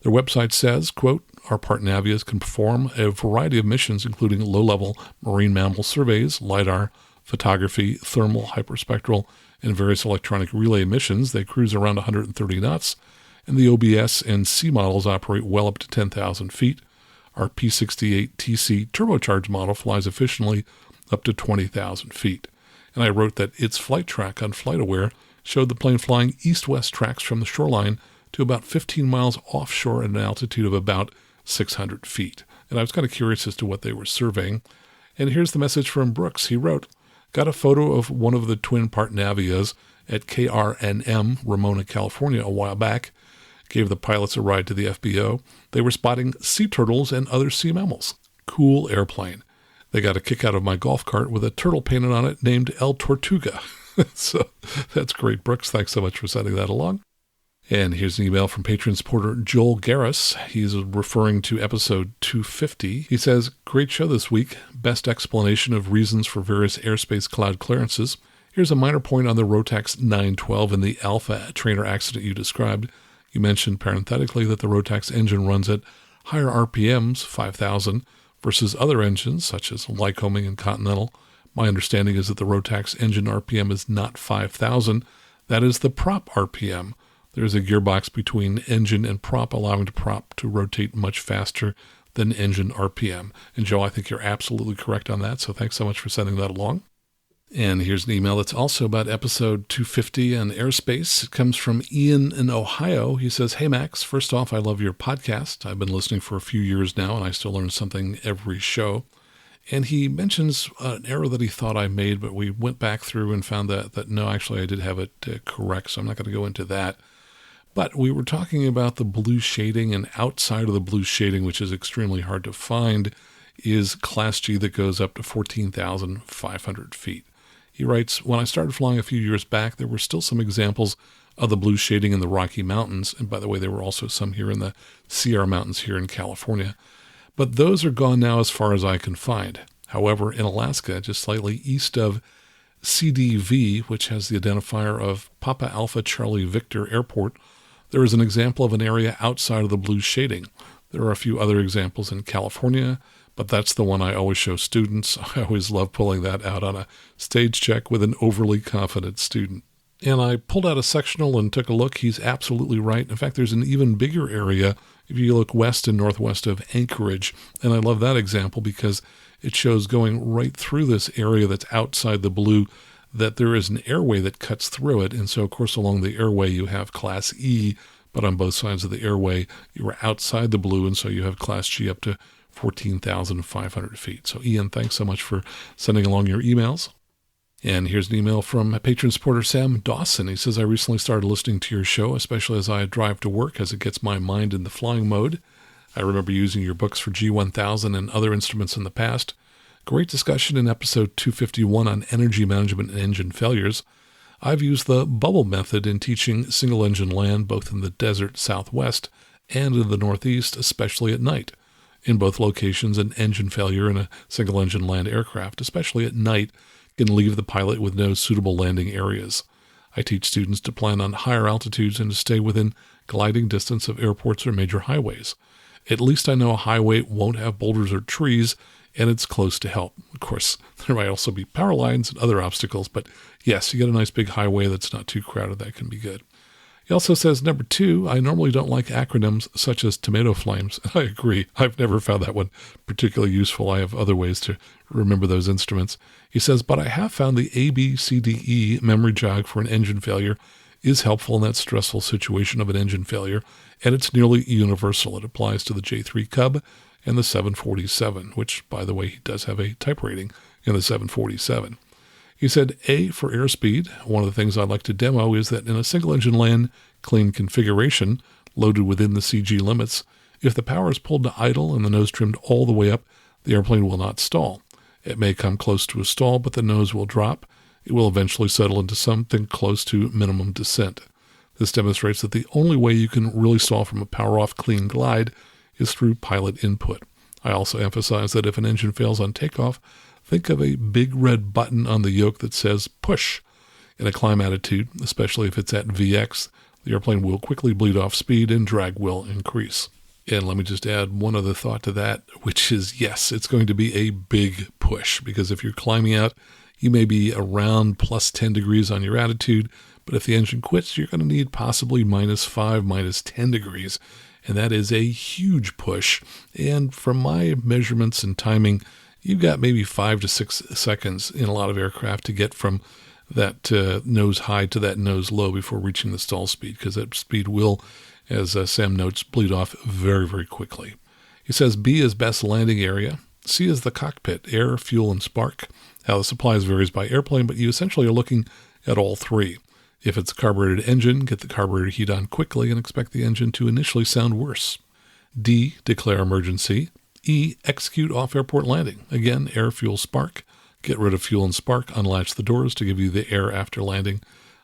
Speaker 1: Their website says, quote, our Partenavias can perform a variety of missions, including low-level marine mammal surveys, LiDAR, photography, thermal, hyperspectral, and various electronic relay missions. They cruise around 130 knots, and the OBS and C models operate well up to 10,000 feet. Our P-68 TC turbocharged model flies efficiently up to 20,000 feet. And I wrote that its flight track on FlightAware showed the plane flying east-west tracks from the shoreline to about 15 miles offshore at an altitude of about 600 feet. And I was kind of curious as to what they were surveying. And here's the message from Brooks. He wrote, got a photo of one of the twin Partenavias at KRNM, Ramona, California, a while back. Gave the pilots a ride to the FBO. They were spotting sea turtles and other sea mammals. Cool airplane. They got a kick out of my golf cart with a turtle painted on it named El Tortuga. So that's great, Brooks. Thanks so much for sending that along. And here's an email from patron supporter Joel Garris. He's referring to episode 250. He says, great show this week. Best explanation of reasons for various airspace cloud clearances. Here's a minor point on the Rotax 912 and the Alpha trainer accident you described. You mentioned parenthetically that the Rotax engine runs at higher RPMs, 5,000, versus other engines such as Lycoming and Continental. My understanding is that the Rotax engine RPM is not 5,000. That is the prop RPM. There is a gearbox between engine and prop, allowing the prop to rotate much faster than engine RPM. And Joe, I think you're absolutely correct on that, so thanks so much for sending that along. And here's an email that's also about episode 250 and airspace. It comes from Ian in Ohio. He says, hey, Max, first off, I love your podcast. I've been listening for a few years now, and I still learn something every show. And he mentions an error that he thought I made, but we went back through and found that no, actually, I did have it correct, so I'm not going to go into that. But we were talking about the blue shading, and outside of the blue shading, which is extremely hard to find, is Class G that goes up to 14,500 feet. He writes, when I started flying a few years back, there were still some examples of the blue shading in the Rocky Mountains. And by the way, there were also some here in the Sierra Mountains here in California. But those are gone now as far as I can find. However, in Alaska, just slightly east of CDV, which has the identifier of Papa Alpha Charlie Victor Airport, there is an example of an area outside of the blue shading. There are a few other examples in California, but that's the one I always show students. I always love pulling that out on a stage check with an overly confident student. And I pulled out a sectional and took a look. He's absolutely right. In fact, there's an even bigger area if you look west and northwest of Anchorage. And I love that example because it shows going right through this area that's outside the blue that there is an airway that cuts through it. And so, of course, along the airway, you have Class E, but on both sides of the airway, you are outside the blue. And so you have Class G up to 14,500 feet. So, Ian, thanks so much for sending along your emails. And here's an email from patron supporter Sam Dawson. He says, I recently started listening to your show, especially as I drive to work, as it gets my mind in the flying mode. I remember using your books for G1000 and other instruments in the past. Great discussion in episode 251 on energy management and engine failures. I've used the bubble method in teaching single-engine land both in the desert southwest and in the northeast, especially at night. In both locations, an engine failure in a single-engine land aircraft, especially at night, can leave the pilot with no suitable landing areas. I teach students to plan on higher altitudes and to stay within gliding distance of airports or major highways. At least I know a highway won't have boulders or trees, and it's close to help. Of course, there might also be power lines and other obstacles, but yes, you get a nice big highway that's not too crowded. That can be good. He also says, number 2, I normally don't like acronyms such as tomato flames. I agree. I've never found that one particularly useful. I have other ways to remember those instruments. He says, but I have found the ABCDE memory jog for an engine failure is helpful in that stressful situation of an engine failure, and it's nearly universal. It applies to the J3 Cub and the 747, which, by the way, he does have a type rating in the 747. He said, A, for airspeed, one of the things I'd like to demo is that in a single-engine land clean configuration, loaded within the CG limits, if the power is pulled to idle and the nose trimmed all the way up, the airplane will not stall. It may come close to a stall, but the nose will drop. It will eventually settle into something close to minimum descent. This demonstrates that the only way you can really stall from a power-off clean glide is through pilot input. I also emphasize that if an engine fails on takeoff, think of a big red button on the yoke that says push. In a climb attitude, especially if it's at VX, the airplane will quickly bleed off speed and drag will increase. And let me just add one other thought to that, which is, yes, it's going to be a big push, because if you're climbing out, you may be around plus 10 degrees on your attitude, but if the engine quits, you're going to need possibly -5, -10 degrees, and that is a huge push. And from my measurements and timing, you've got maybe 5 to 6 seconds in a lot of aircraft to get from that nose high to that nose low before reaching the stall speed, because that speed will, as Sam notes, bleed off very, very quickly. He says B is best landing area. C is the cockpit, air, fuel, and spark. How the supplies varies by airplane, but you essentially are looking at all three. If it's a carbureted engine, get the carburetor heat on quickly and expect the engine to initially sound worse. D, declare emergency. E, execute off-airport landing. Again, air, fuel, spark. Get rid of fuel and spark, unlatch the doors to give you the air after landing.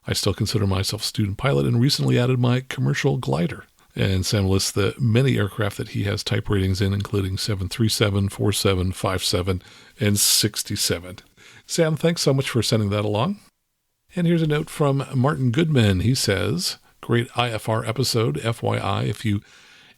Speaker 1: I still consider myself a student pilot and recently added my commercial glider. And Sam lists the many aircraft that he has type ratings in, including 737, 47, 57, and 67. Sam, thanks so much for sending that along. And here's a note from Martin Goodman. He says, great IFR episode. FYI, if you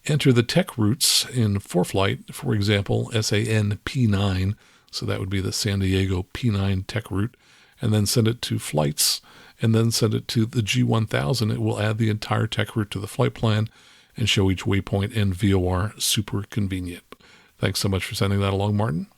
Speaker 1: enter the tech routes in ForeFlight, for example, SAN P9, so that would be the San Diego P9 tech route, and then send it to flights, and then send it to the G1000, it will add the entire tech route to the flight plan and show each waypoint and VOR. Super convenient. Thanks so much for sending that along, Martin.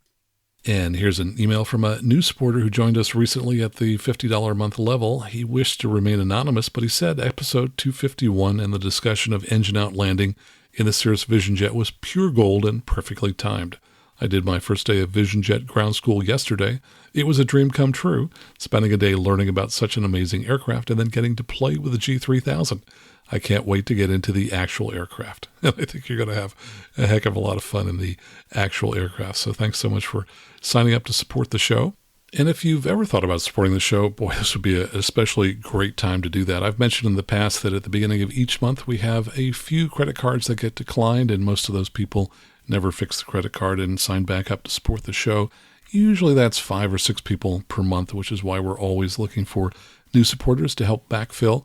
Speaker 1: And here's an email from a new supporter who joined us recently at the $50 a month level. He wished to remain anonymous, but he said episode 251 and the discussion of engine out landing in the Cirrus Vision Jet was pure gold and perfectly timed. I did my first day of Vision Jet ground school yesterday. It was a dream come true, spending a day learning about such an amazing aircraft and then getting to play with the G3000. I can't wait to get into the actual aircraft. And I think you're going to have a heck of a lot of fun in the actual aircraft. So thanks so much for signing up to support the show. And if you've ever thought about supporting the show, boy, this would be an especially great time to do that. I've mentioned in the past that at the beginning of each month, we have a few credit cards that get declined, and most of those people never fix the credit card and sign back up to support the show. Usually that's 5 or 6 people per month, which is why we're always looking for new supporters to help backfill.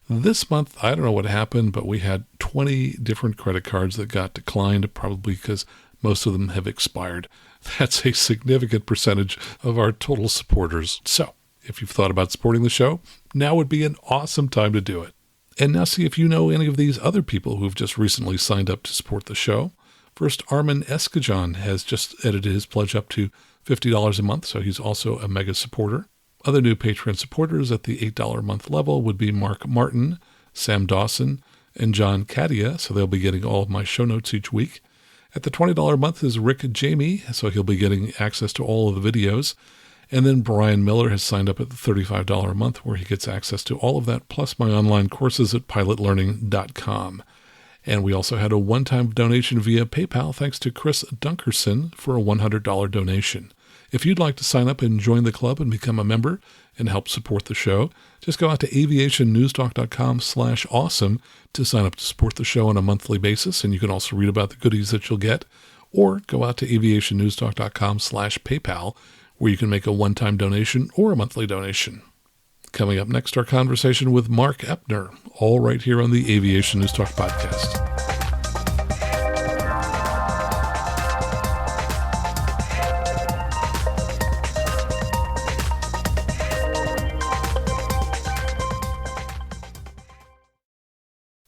Speaker 1: This month, I don't know what happened, but we had 20 different credit cards that got declined, probably because most of them have expired. That's a significant percentage of our total supporters. So If you've thought about supporting the show, now would be an awesome time to do it. And now see if you know any of these other people who've just recently signed up to support the show. First, Armin Escajon has just edited his pledge up to $50 a month, so he's also a mega supporter. Other new Patreon supporters at the $8 a month level would be Mark Martin, Sam Dawson, and John Cadia, so they'll be getting all of my show notes each week. At the $20 a month is Rick Jamie, so he'll be getting access to all of the videos. And then Brian Miller has signed up at the $35 a month, where he gets access to all of that, plus my online courses at pilotlearning.com. And we also had a one-time donation via PayPal, thanks to Chris Dunkerson, for a $100 donation. If you'd like to sign up and join the club and become a member and help support the show, just go out to aviationnewstalk.com/awesome to sign up to support the show on a monthly basis, and you can also read about the goodies that you'll get, or go out to aviationnewstalk.com/PayPal, where you can make a one-time donation or a monthly donation. Coming up next, our conversation with Marc Epner, all right here on the Aviation News Talk podcast.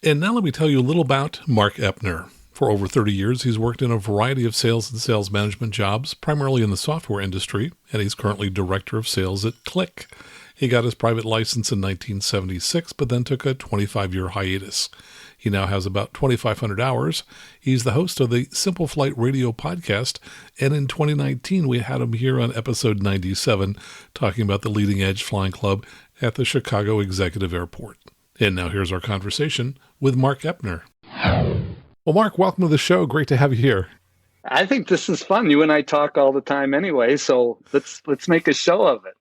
Speaker 1: And now let me tell you a little about Marc Epner. For over 30 years, he's worked in a variety of sales and sales management jobs, primarily in the software industry, and he's currently director of sales at Click. He got his private license in 1976, but then took a 25-year hiatus. He now has about 2,500 hours. He's the host of the Simple Flight Radio podcast, and in 2019, we had him here on episode 97, talking about the Leading Edge Flying Club at the Chicago Executive Airport. And now here's our conversation with Marc Epner. Well, Marc, welcome to the show. Great to have you here.
Speaker 2: I think this is fun. You and I talk all the time anyway, so let's make a show of it.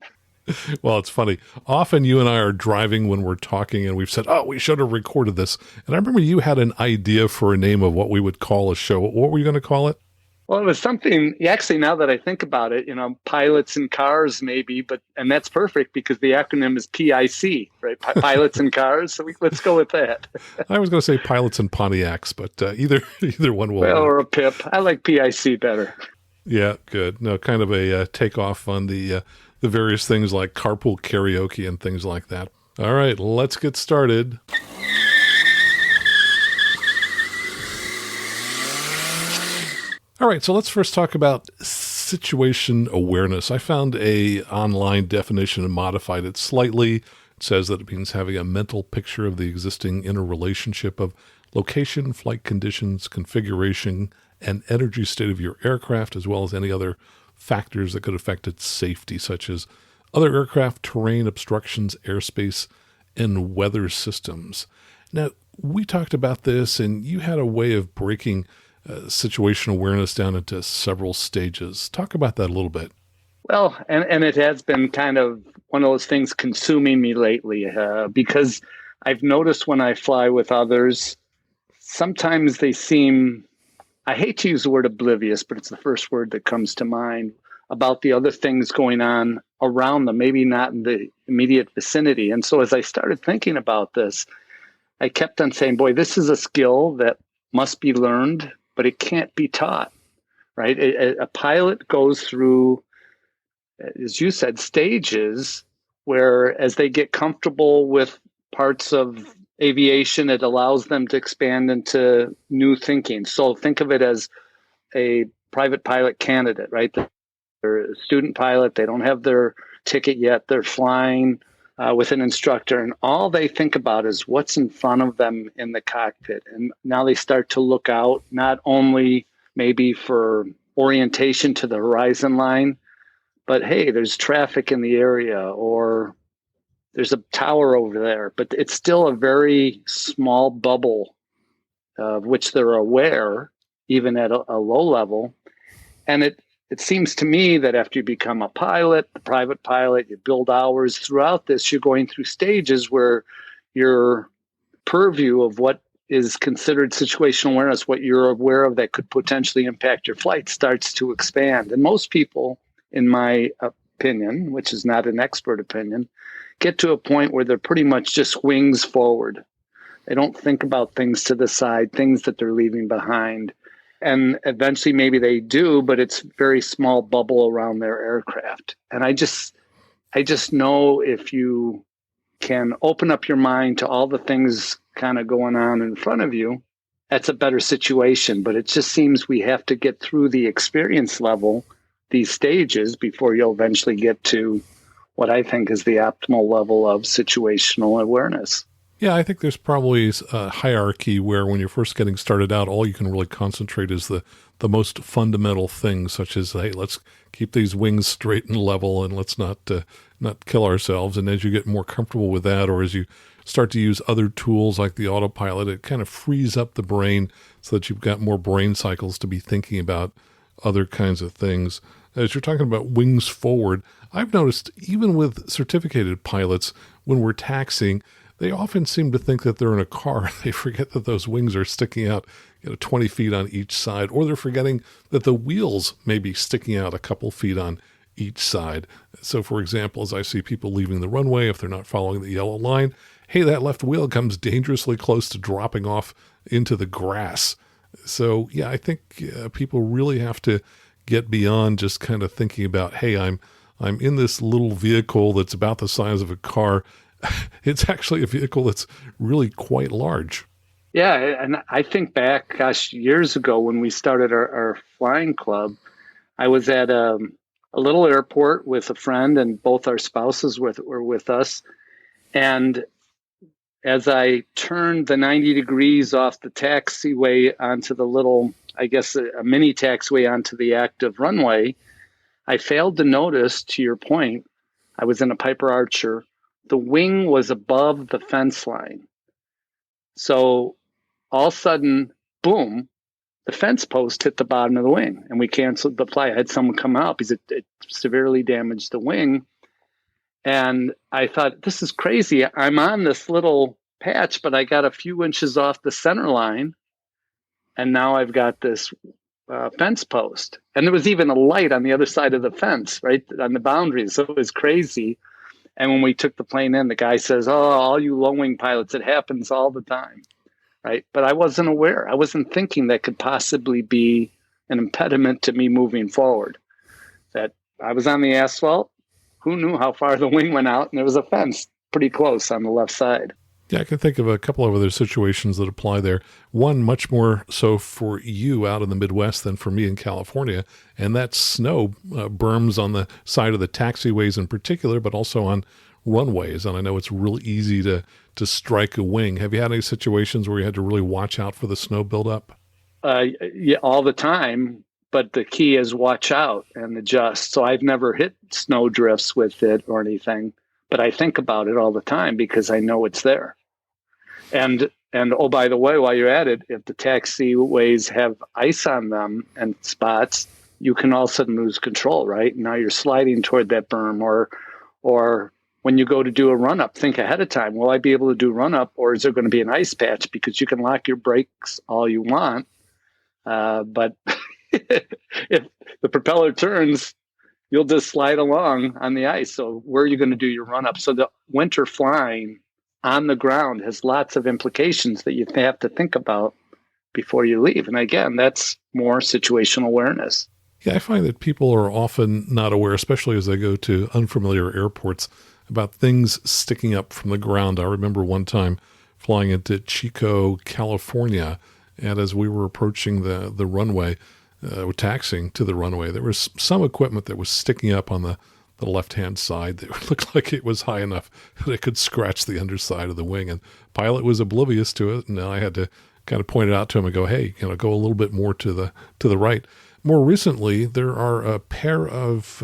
Speaker 1: Well, it's funny. Often you and I are driving when we're talking, and we've said, oh, we should have recorded this. And I remember you had an idea for a name of what we would call a show. What were you going to call it?
Speaker 2: Well, it was something, actually, now that I think about it, pilots and cars maybe, and that's perfect because the acronym is PIC, right? Pilots and cars. So let's go with that.
Speaker 1: I was going to say pilots and Pontiacs, but either one will
Speaker 2: Well,
Speaker 1: work.
Speaker 2: or a PIP. I like PIC better.
Speaker 1: Yeah, good. No, kind of a takeoff on the various things like carpool karaoke and things like that. All right, let's get started. All right, so let's first talk about situation awareness. I found a online definition and modified it slightly. It says that it means having a mental picture of the existing interrelationship of location, flight conditions, configuration, and energy state of your aircraft, as well as any other factors that could affect its safety, such as other aircraft, terrain, obstructions, airspace, and weather systems. Now, we talked about this, and you had a way of breaking situation awareness down into several stages. Talk about that a little bit.
Speaker 2: Well, and it has been kind of one of those things consuming me lately because I've noticed when I fly with others, sometimes they seem, I hate to use the word oblivious, but it's the first word that comes to mind, about the other things going on around them, maybe not in the immediate vicinity. And so as I started thinking about this, I kept on saying, boy, this is a skill that must be learned, but it can't be taught, right? A pilot goes through, as you said, stages where as they get comfortable with parts of aviation, it allows them to expand into new thinking. So think of it as a private pilot candidate, right? They're a student pilot. They don't have their ticket yet. They're flying with an instructor, and all they think about is what's in front of them in the cockpit. And now they start to look out, not only maybe for orientation to the horizon line, but hey, there's traffic in the area, or there's a tower over there. But it's still a very small bubble of which they're aware, even at a low level. And it seems to me that after you become a pilot, a private pilot, you build hours throughout this, you're going through stages where your purview of what is considered situational awareness, what you're aware of that could potentially impact your flight, starts to expand. And most people, in my opinion, which is not an expert opinion, get to a point where they're pretty much just wings forward. They don't think about things to the side, things that they're leaving behind. And eventually maybe they do, but it's a very small bubble around their aircraft. And I I just know if you can open up your mind to all the things kind of going on in front of you, that's a better situation. But it just seems we have to get through the experience level, these stages, before you'll eventually get to what I think is the optimal level of situational awareness.
Speaker 1: Yeah, I think there's probably a hierarchy where when you're first getting started out, all you can really concentrate is the most fundamental things, such as, hey, let's keep these wings straight and level, and let's not kill ourselves. And as you get more comfortable with that, or as you start to use other tools like the autopilot, it kind of frees up the brain so that you've got more brain cycles to be thinking about other kinds of things. As you're talking about wings forward, I've noticed even with certificated pilots, when we're taxiing, they often seem to think that they're in a car. They forget that those wings are sticking out 20 feet on each side, or they're forgetting that the wheels may be sticking out a couple feet on each side. So, for example, as I see people leaving the runway, if they're not following the yellow line, hey, that left wheel comes dangerously close to dropping off into the grass. So, yeah, I think people really have to get beyond just kind of thinking about, hey, I'm in this little vehicle that's about the size of a car. It's actually a vehicle that's really quite large.
Speaker 2: Yeah, and I think back, years ago when we started our flying club, I was at a little airport with a friend, and both our spouses were with us. And as I turned the 90 degrees off the taxiway onto the little, I guess, a mini taxiway onto the active runway, I failed to notice, to your point, I was in a Piper Archer. The wing was above the fence line. So all of a sudden, boom, the fence post hit the bottom of the wing, and we canceled the flight. I had someone come out because it severely damaged the wing. And I thought, this is crazy. I'm on this little patch, but I got a few inches off the center line, and now I've got this fence post. And there was even a light on the other side of the fence, right on the boundary. So it was crazy. And when we took the plane in, the guy says, oh, all you low-wing pilots, it happens all the time, right? But I wasn't aware. I wasn't thinking that could possibly be an impediment to me moving forward. That I was on the asphalt. Who knew how far the wing went out? And there was a fence pretty close on the left side.
Speaker 1: Yeah, I can think of a couple of other situations that apply there. One much more so for you out in the Midwest than for me in California, and that's snow berms on the side of the taxiways in particular, but also on runways. And I know it's really easy to strike a wing. Have you had any situations where you had to really watch out for the snow buildup?
Speaker 2: Yeah, all the time. But the key is watch out and adjust. So I've never hit snow drifts with it or anything, but I think about it all the time because I know it's there. And oh, by the way, while you're at it, if the taxiways have ice on them and spots, you can all of a sudden lose control, right? Now you're sliding toward that berm, or when you go to do a run-up, think ahead of time. Will I be able to do run-up, or is there going to be an ice patch? Because you can lock your brakes all you want, but if the propeller turns, you'll just slide along on the ice. So where are you going to do your run-up? So the winter flying on the ground has lots of implications that you have to think about before you leave. And again, that's more situational awareness.
Speaker 1: Yeah, I find that people are often not aware, especially as they go to unfamiliar airports, about things sticking up from the ground. I remember one time flying into Chico, California, and as we were approaching the runway, taxiing to the runway, there was some equipment that was sticking up on the left-hand side that looked like it was high enough that it could scratch the underside of the wing. And pilot was oblivious to it, and I had to kind of point it out to him and go, hey, go a little bit more to the right. More recently, there are a pair of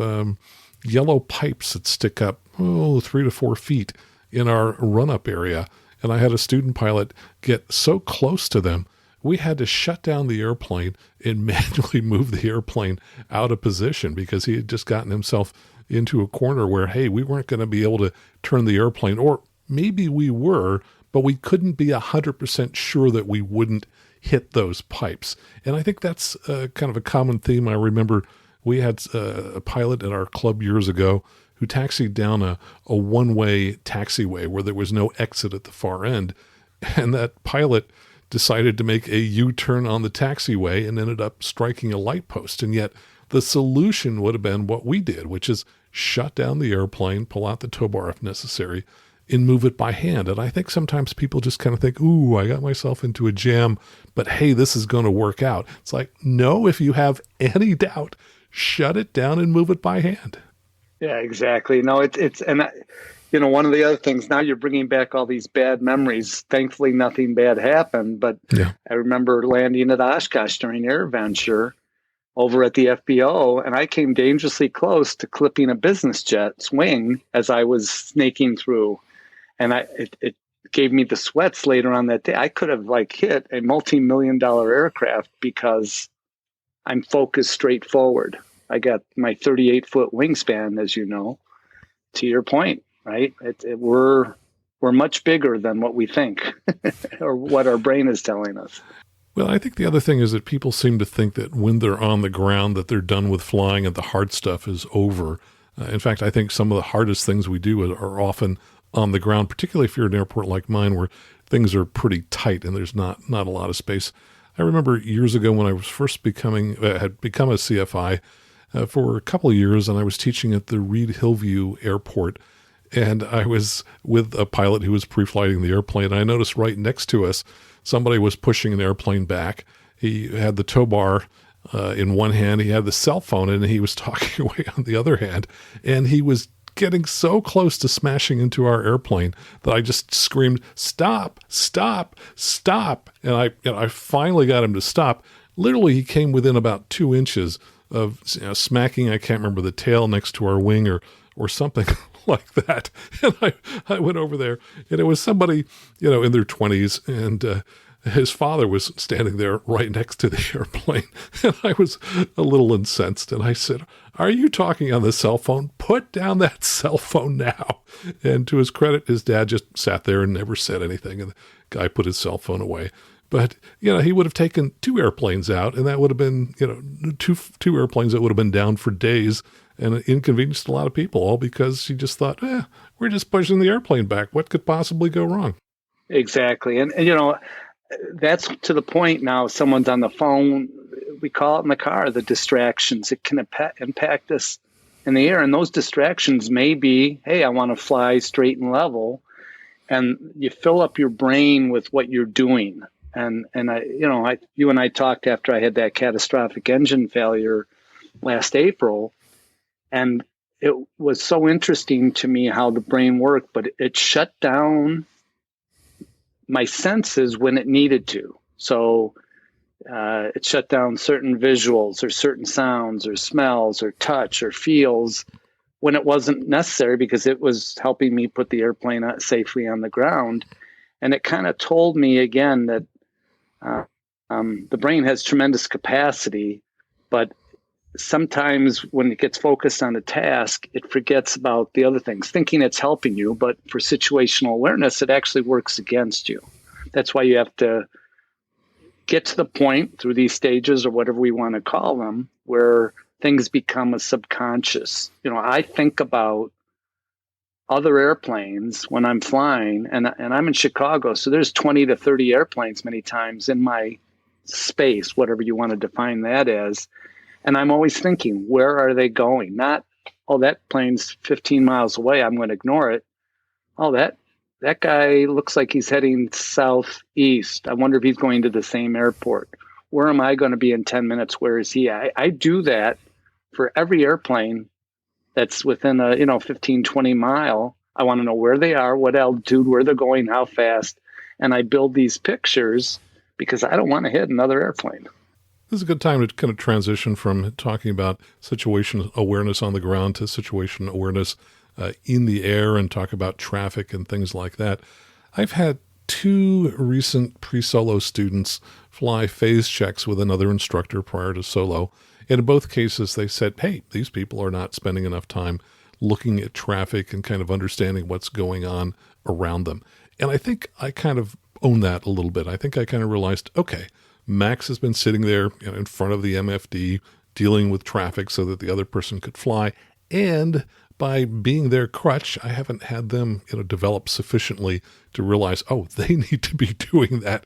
Speaker 1: yellow pipes that stick up 3 to 4 feet in our run-up area. And I had a student pilot get so close to them, we had to shut down the airplane and manually move the airplane out of position because he had just gotten himself into a corner where, hey, we weren't going to be able to turn the airplane, or maybe we were, but we couldn't be 100% sure that we wouldn't hit those pipes. And I think that's kind of a common theme. I remember we had a pilot at our club years ago who taxied down a one-way taxiway where there was no exit at the far end. And that pilot decided to make a U-turn on the taxiway and ended up striking a light post. And yet the solution would have been what we did, which is shut down the airplane, pull out the tow bar if necessary, and move it by hand. And I think sometimes people just kind of think, ooh, I got myself into a jam, but hey, this is going to work out. It's like, no, if you have any doubt, shut it down and move it by hand.
Speaker 2: Yeah, exactly. No, one of the other things, now you're bringing back all these bad memories. Thankfully, nothing bad happened, but
Speaker 1: yeah.
Speaker 2: I remember landing at Oshkosh during AirVenture over at the FBO, and I came dangerously close to clipping a business jet's wing as I was snaking through. And it gave me the sweats later on that day. I could have hit a multi-million-dollar aircraft because I'm focused straight forward. I got my 38-foot wingspan, as you know, to your point, right? We're much bigger than what we think or what our brain is telling us.
Speaker 1: Well, I think the other thing is that people seem to think that when they're on the ground that they're done with flying and the hard stuff is over. In fact, I think some of the hardest things we do are often on the ground, particularly if you're in an airport like mine where things are pretty tight and there's not a lot of space. I remember years ago when I was first had become a CFI for a couple of years, and I was teaching at the Reed Hillview Airport, and I was with a pilot who was pre-flighting the airplane. And I noticed right next to us, somebody was pushing an airplane back. He had the tow bar in one hand, he had the cell phone, and he was talking away on the other hand, and he was getting so close to smashing into our airplane that I just screamed, "Stop, stop, stop." And I finally got him to stop. Literally, he came within about 2 inches of smacking, I can't remember, the tail next to our wing or something like that. And I went over there, and it was somebody, in their 20s, and his father was standing there right next to the airplane. And I was a little incensed, and I said, "Are you talking on the cell phone? Put down that cell phone now." And to his credit, his dad just sat there and never said anything, and the guy put his cell phone away. But, he would have taken 2 airplanes out, and that would have been, two airplanes that would have been down for days and inconvenienced a lot of people, all because he just thought, we're just pushing the airplane back. What could possibly go wrong?
Speaker 2: Exactly. And that's to the point now. Someone's on the phone. We call it in the car the distractions. It can impact us in the air. And those distractions may be, hey, I want to fly straight and level. And you fill up your brain with what you're doing. And you and I talked after I had that catastrophic engine failure last April. And it was so interesting to me how the brain worked, but it shut down my senses when it needed to. So it shut down certain visuals or certain sounds or smells or touch or feels when it wasn't necessary, because it was helping me put the airplane safely on the ground. And it kind of told me again that the brain has tremendous capacity, but sometimes when it gets focused on a task, it forgets about the other things, thinking it's helping you. But for situational awareness, it actually works against you. That's why you have to get to the point through these stages, or whatever we want to call them, where things become a subconscious. I think about other airplanes when I'm flying, and I'm in Chicago, so there's 20 to 30 airplanes many times in my space, whatever you want to define that as. And I'm always thinking, where are they going? Not, oh, that plane's 15 miles away, I'm going to ignore it. Oh, that guy looks like he's heading southeast. I wonder if he's going to the same airport. Where am I going to be in 10 minutes? Where is he? I do that for every airplane that's within a 15, 20 mile. I want to know where they are, what altitude, where they're going, how fast. And I build these pictures because I don't want to hit another airplane.
Speaker 1: This is a good time to kind of transition from talking about situation awareness on the ground to situation awareness in the air, and talk about traffic and things like that. I've had 2 recent pre-solo students fly phase checks with another instructor prior to solo. And in both cases, they said, hey, these people are not spending enough time looking at traffic and kind of understanding what's going on around them. And I think I kind of own that a little bit. I think I kind of realized, okay, Max has been sitting there in front of the MFD dealing with traffic so that the other person could fly. And by being their crutch, I haven't had them develop sufficiently to realize, oh, they need to be doing that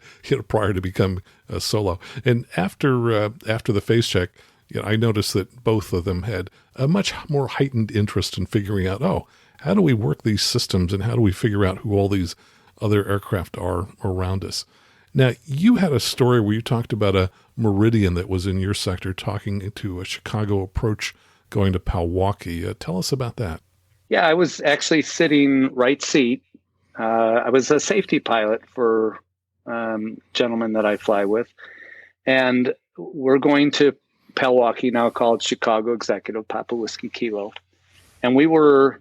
Speaker 1: prior to become a solo. And after the phase check, I noticed that both of them had a much more heightened interest in figuring out, how do we work these systems and how do we figure out who all these other aircraft are around us? Now, you had a story where you talked about a Meridian that was in your sector talking to a Chicago approach going to Milwaukee. Tell us about that.
Speaker 2: Yeah, I was actually sitting right seat. I was a safety pilot for gentlemen that I fly with. And we're going to Milwaukee, now called Chicago Executive, Papa Whiskey Kilo. And we were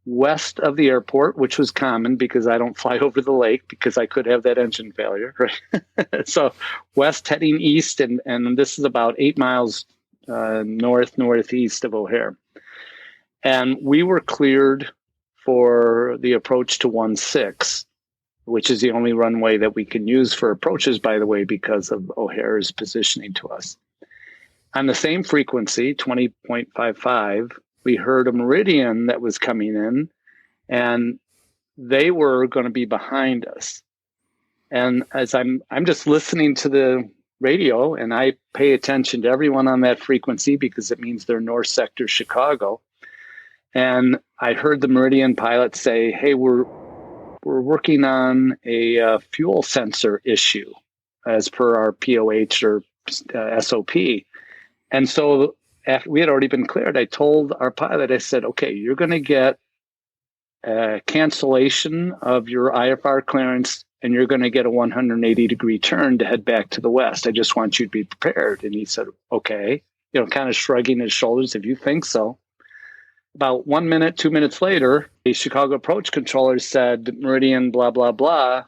Speaker 2: west of the airport, which was common because I don't fly over the lake because I could have that engine failure. Right? So west heading east, and this is about 8 miles northeast of O'Hare. And we were cleared for the approach to 16, which is the only runway that we can use for approaches, by the way, because of O'Hare's positioning to us. On the same frequency, 20.55, we heard a Meridian that was coming in, and they were going to be behind us. And as I'm just listening to the radio, and I pay attention to everyone on that frequency because it means they're North Sector Chicago. And I heard the Meridian pilot say, "Hey, we're working on a fuel sensor issue as per our POH or SOP." And so after we had already been cleared, I told our pilot, I said, "Okay, you're going to get a cancellation of your IFR clearance, and you're going to get a 180-degree turn to head back to the west. I just want you to be prepared." And he said, "Okay," kind of shrugging his shoulders, "if you think so." About 1 minute, 2 minutes later, a Chicago approach controller said, "Meridian, blah, blah, blah,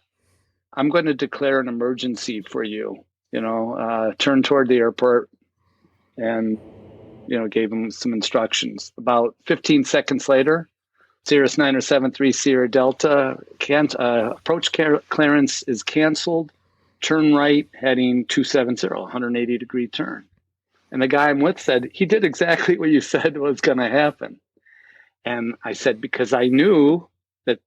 Speaker 2: I'm going to declare an emergency for you. Turn toward the airport," and, gave him some instructions. About 15 seconds later, Cirrus 9073 Sierra Delta, approach clearance is canceled. Turn right, heading 270, 180-degree turn. And the guy I'm with said, "He did exactly what you said was going to happen." And I said, because I knew that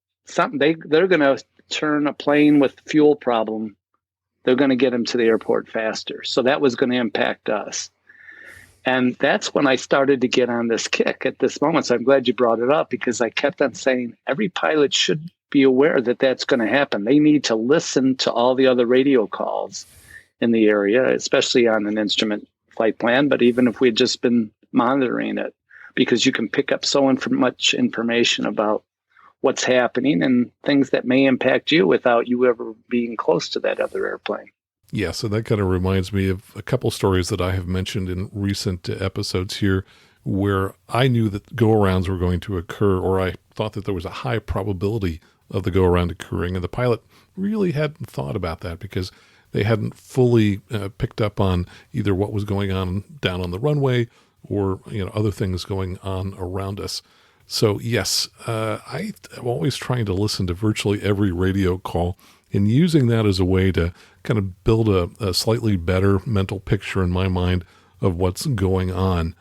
Speaker 2: they're going to turn a plane with fuel problem. They're going to get him to the airport faster. So that was going to impact us. And that's when I started to get on this kick at this moment. So I'm glad you brought it up, because I kept on saying every pilot should be aware that that's going to happen. They need to listen to all the other radio calls in the area, especially on an instrument flight plan. But even if we'd just been monitoring it, because you can pick up so much information about what's happening and things that may impact you without you ever being close to that other airplane.
Speaker 1: Yeah, so that kind of reminds me of a couple stories that I have mentioned in recent episodes here where I knew that go-arounds were going to occur, or I thought that there was a high probability of the go-around occurring, and the pilot really hadn't thought about that because they hadn't fully picked up on either what was going on down on the runway or other things going on around us. So yes, I'm always trying to listen to virtually every radio call and using that as a way to kind of build a slightly better mental picture in my mind of what's going on.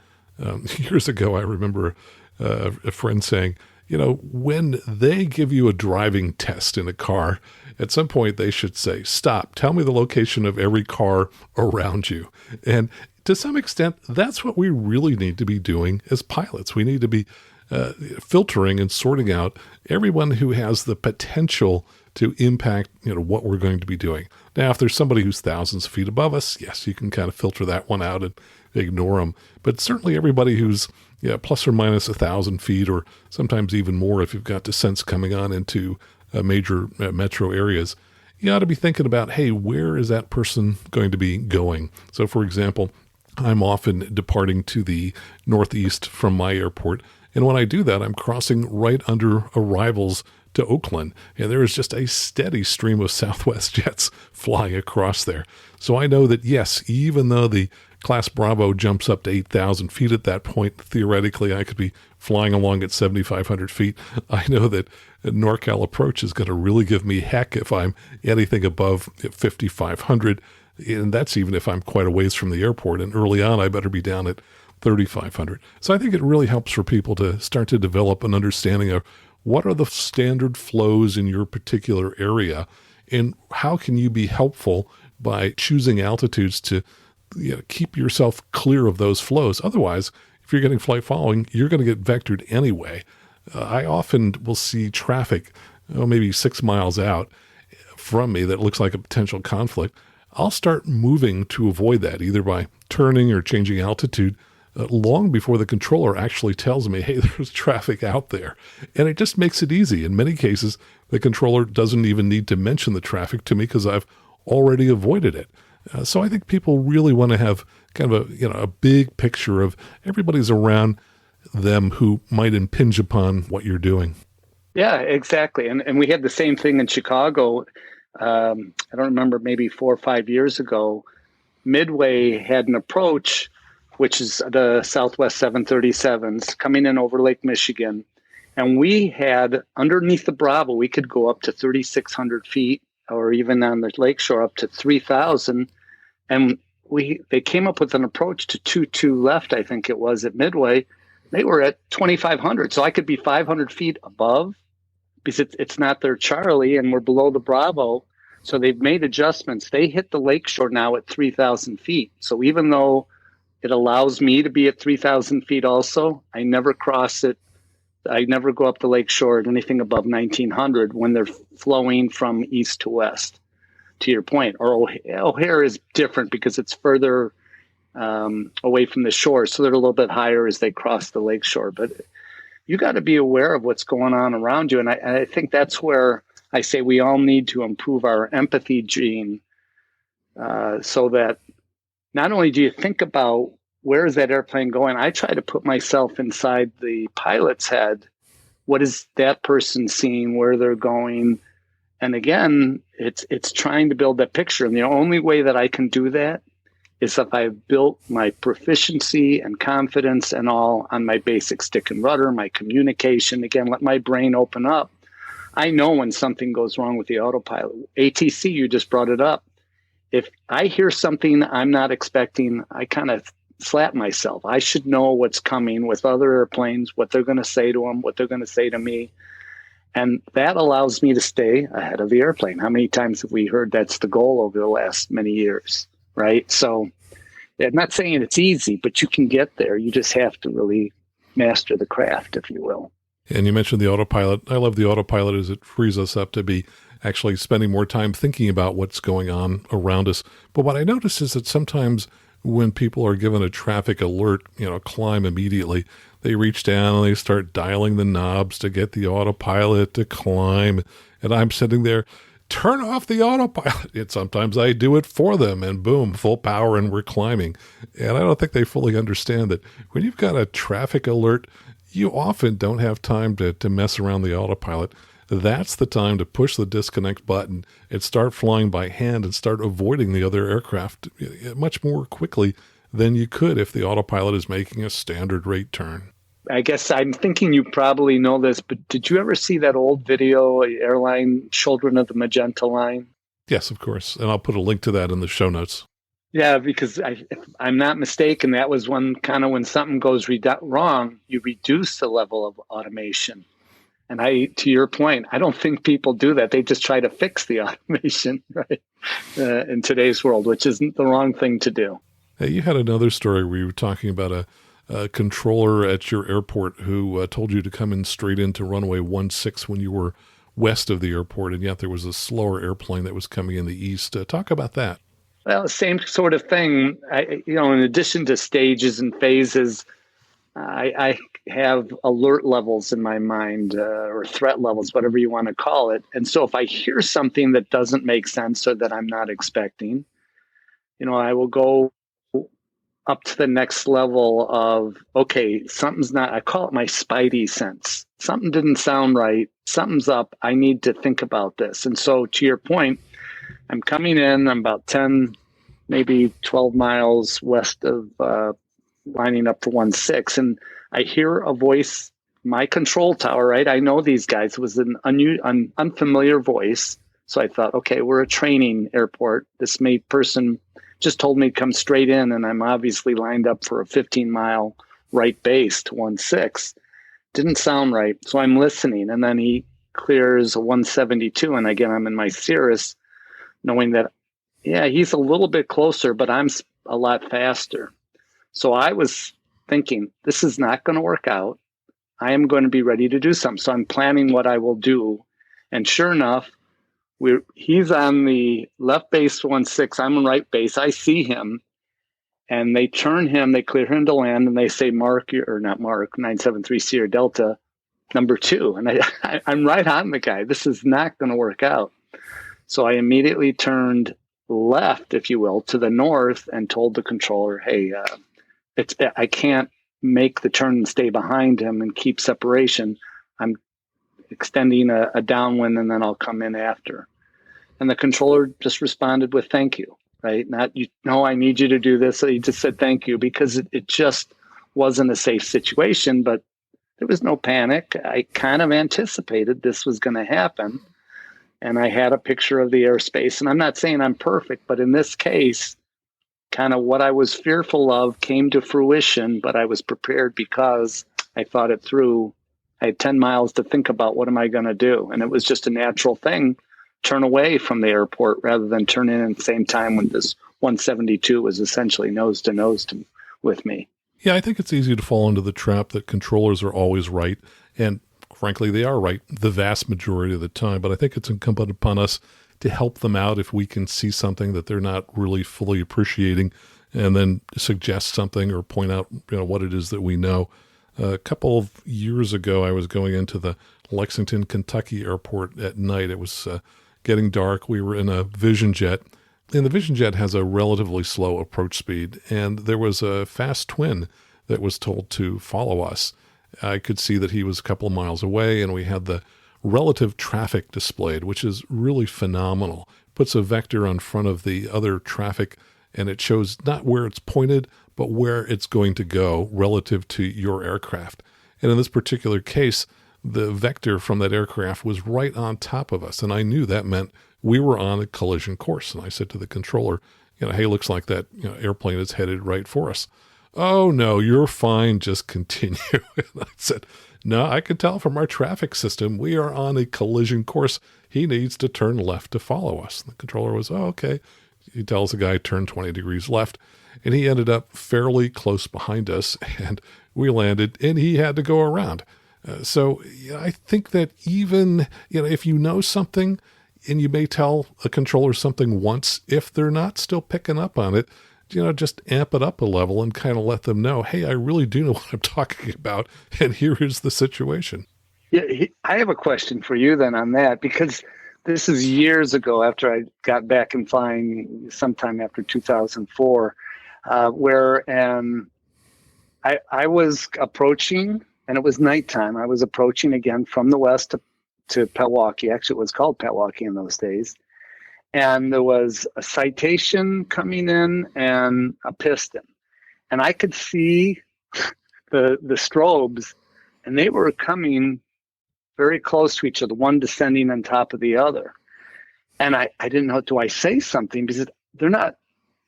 Speaker 1: Years ago, I remember a friend saying, when they give you a driving test in a car, at some point they should say, "Stop, tell me the location of every car around you." And to some extent, that's what we really need to be doing as pilots. We need to be filtering and sorting out everyone who has the potential to impact, what we're going to be doing. Now, if there's somebody who's thousands of feet above us, yes, you can kind of filter that one out and ignore them. But certainly everybody who's plus or minus 1,000 feet, or sometimes even more if you've got descents coming on into major metro areas, you ought to be thinking about, hey, where is that person going to be going? So, for example, I'm often departing to the northeast from my airport, and when I do that, I'm crossing right under arrivals to Oakland, and there is just a steady stream of Southwest jets flying across there. So I know that, yes, even though the Class Bravo jumps up to 8,000 feet at that point, theoretically I could be flying along at 7,500 feet. I know that a NorCal approach is going to really give me heck if I'm anything above 5,500, and that's even if I'm quite a ways from the airport, and early on I better be down at 3,500. So I think it really helps for people to start to develop an understanding of what are the standard flows in your particular area, and how can you be helpful by choosing altitudes to keep yourself clear of those flows. Otherwise, if you're getting flight following, you're going to get vectored anyway. I often will see traffic, maybe 6 miles out from me that looks like a potential conflict. I'll start moving to avoid that, either by turning or changing altitude, long before the controller actually tells me, hey, there's traffic out there. And it just makes it easy. In many cases, the controller doesn't even need to mention the traffic to me because I've already avoided it. So I think people really want to have kind of a big picture of everybody's around them who might impinge upon what you're doing.
Speaker 2: Yeah, exactly. And we had the same thing in Chicago. I don't remember, maybe 4 or 5 years ago. Midway had an approach, which is the Southwest 737s coming in over Lake Michigan. And we had, underneath the Bravo, we could go up to 3,600 feet, or even on the lakeshore up to 3,000. And they came up with an approach to 2-2 left, I think it was, at Midway. They were at 2,500. So I could be 500 feet above, because it's not their Charlie, and we're below the Bravo. So they've made adjustments. They hit the lakeshore now at 3,000 feet. So even though it allows me to be at 3,000 feet also, I never cross it. I never go up the lakeshore at anything above 1,900 when they're flowing from east to west, to your point. Or O'Hare is different because it's further away from the shore. So they're a little bit higher as they cross the lakeshore. But you got to be aware of what's going on around you. And I think that's where I say we all need to improve our empathy gene, so that not only do you think about where is that airplane going, I try to put myself inside the pilot's head. What is that person seeing, where they're going? And again, it's trying to build that picture. And the only way that I can do that is if I've built my proficiency and confidence and all on my basic stick and rudder, my communication. Again, let my brain open up. I know when something goes wrong with the autopilot. ATC, you just brought it up. If I hear something I'm not expecting, I kind of slap myself. I should know what's coming with other airplanes, what they're going to say to them, what they're going to say to me. And that allows me to stay ahead of the airplane. How many times have we heard that's the goal over the last many years? Right. So I'm not saying it's easy, but you can get there. You just have to really master the craft, if you will.
Speaker 1: And you mentioned the autopilot. I love the autopilot as it frees us up to be actually spending more time thinking about what's going on around us. But what I notice is that sometimes when people are given a traffic alert, climb immediately, they reach down and they start dialing the knobs to get the autopilot to climb. And I'm sitting there, turn off the autopilot. And sometimes I do it for them, and boom, full power, and we're climbing. And I don't think they fully understand that when you've got a traffic alert, you often don't have time to mess around the autopilot. That's the time to push the disconnect button and start flying by hand and start avoiding the other aircraft much more quickly than you could if the autopilot is making a standard rate turn.
Speaker 2: I guess I'm thinking you probably know this, but did you ever see that old video, Airline Children of the Magenta Line?
Speaker 1: Yes, of course. And I'll put a link to that in the show notes.
Speaker 2: Yeah, because if I'm not mistaken, that was one kind of when something goes wrong, you reduce the level of automation. And to your point, I don't think people do that. They just try to fix the automation, right? In today's world, which isn't the wrong thing to do.
Speaker 1: Hey, you had another story where you were talking about a controller at your airport who told you to come in straight into runway 16 when you were west of the airport, and yet there was a slower airplane that was coming in the east. Talk about that.
Speaker 2: Well, same sort of thing. In addition to stages and phases, I have alert levels in my mind, or threat levels, whatever you want to call it. And so if I hear something that doesn't make sense or that I'm not expecting, I will go up to the next level of, okay, something's not, I call it my spidey sense. Something didn't sound right. Something's up. I need to think about this. And so to your point, I'm coming in, I'm about 10, maybe 12 miles west of lining up for 16, and I hear a voice, my control tower, right? I know these guys. It was an unfamiliar voice. So I thought, okay, we're a training airport. This person just told me to come straight in, and I'm obviously lined up for a 15-mile right base to 16. Didn't sound right. So I'm listening, and then he clears a 172, and again, I'm in my Cirrus, knowing that, yeah, he's a little bit closer, but I'm a lot faster. So I was thinking, this is not going to work out. I am going to be ready to do something. So I'm planning what I will do. And sure enough, he's on the left base 1-6. I'm on right base. I see him. And they turn him, they clear him to land, and they say, Mark, or not Mark, 973 Sierra Delta, number 2. And I'm right on the guy. This is not going to work out. So I immediately turned left, if you will, to the north and told the controller, hey, I can't make the turn and stay behind him and keep separation. I'm extending a downwind, and then I'll come in after. And the controller just responded with thank you. Right? Not, no, I need you to do this. So he just said thank you, because it just wasn't a safe situation, but there was no panic. I kind of anticipated this was going to happen. And I had a picture of the airspace. And I'm not saying I'm perfect, but in this case, kind of what I was fearful of came to fruition, but I was prepared because I thought it through. I had 10 miles to think about what am I going to do? And it was just a natural thing. Turn away from the airport rather than turn in at the same time when this 172 was essentially nose to nose with me.
Speaker 1: Yeah, I think it's easy to fall into the trap that controllers are always right. And frankly, they are right the vast majority of the time. But I think it's incumbent upon us to help them out if we can see something that they're not really fully appreciating, and then suggest something or point out what it is that we know. A couple of years ago, I was going into the Lexington, Kentucky airport at night. It was getting dark. We were in a Vision Jet, and the Vision Jet has a relatively slow approach speed, and there was a fast twin that was told to follow us. I could see that he was a couple of miles away, and we had the relative traffic displayed, which is really phenomenal. Puts a vector on front of the other traffic, and it shows not where it's pointed, but where it's going to go relative to your aircraft. And in this particular case, the vector from that aircraft was right on top of us. And I knew that meant we were on a collision course. And I said to the controller, hey, looks like that airplane is headed right for us. Oh, no, you're fine. Just continue. And I said, no, I can tell from our traffic system, we are on a collision course. He needs to turn left to follow us. And the controller was, oh, okay. He tells the guy, turn 20 degrees left. And he ended up fairly close behind us. And we landed, and he had to go around. So I think that even, if you know something and you may tell a controller something once, if they're not still picking up on it, just amp it up a level and kind of let them know, hey, I really do know what I'm talking about, and here is the situation.
Speaker 2: Yeah, I have a question for you then on that, because this is years ago after I got back in flying, sometime after 2004, where I was approaching, and it was nighttime. I was approaching again from the west to Pewaukee. Actually, it was called Pewaukee in those days. And there was a citation coming in and a piston. And I could see the strobes, and they were coming very close to each other, one descending on top of the other. And I didn't know, do I say something? Because they're not,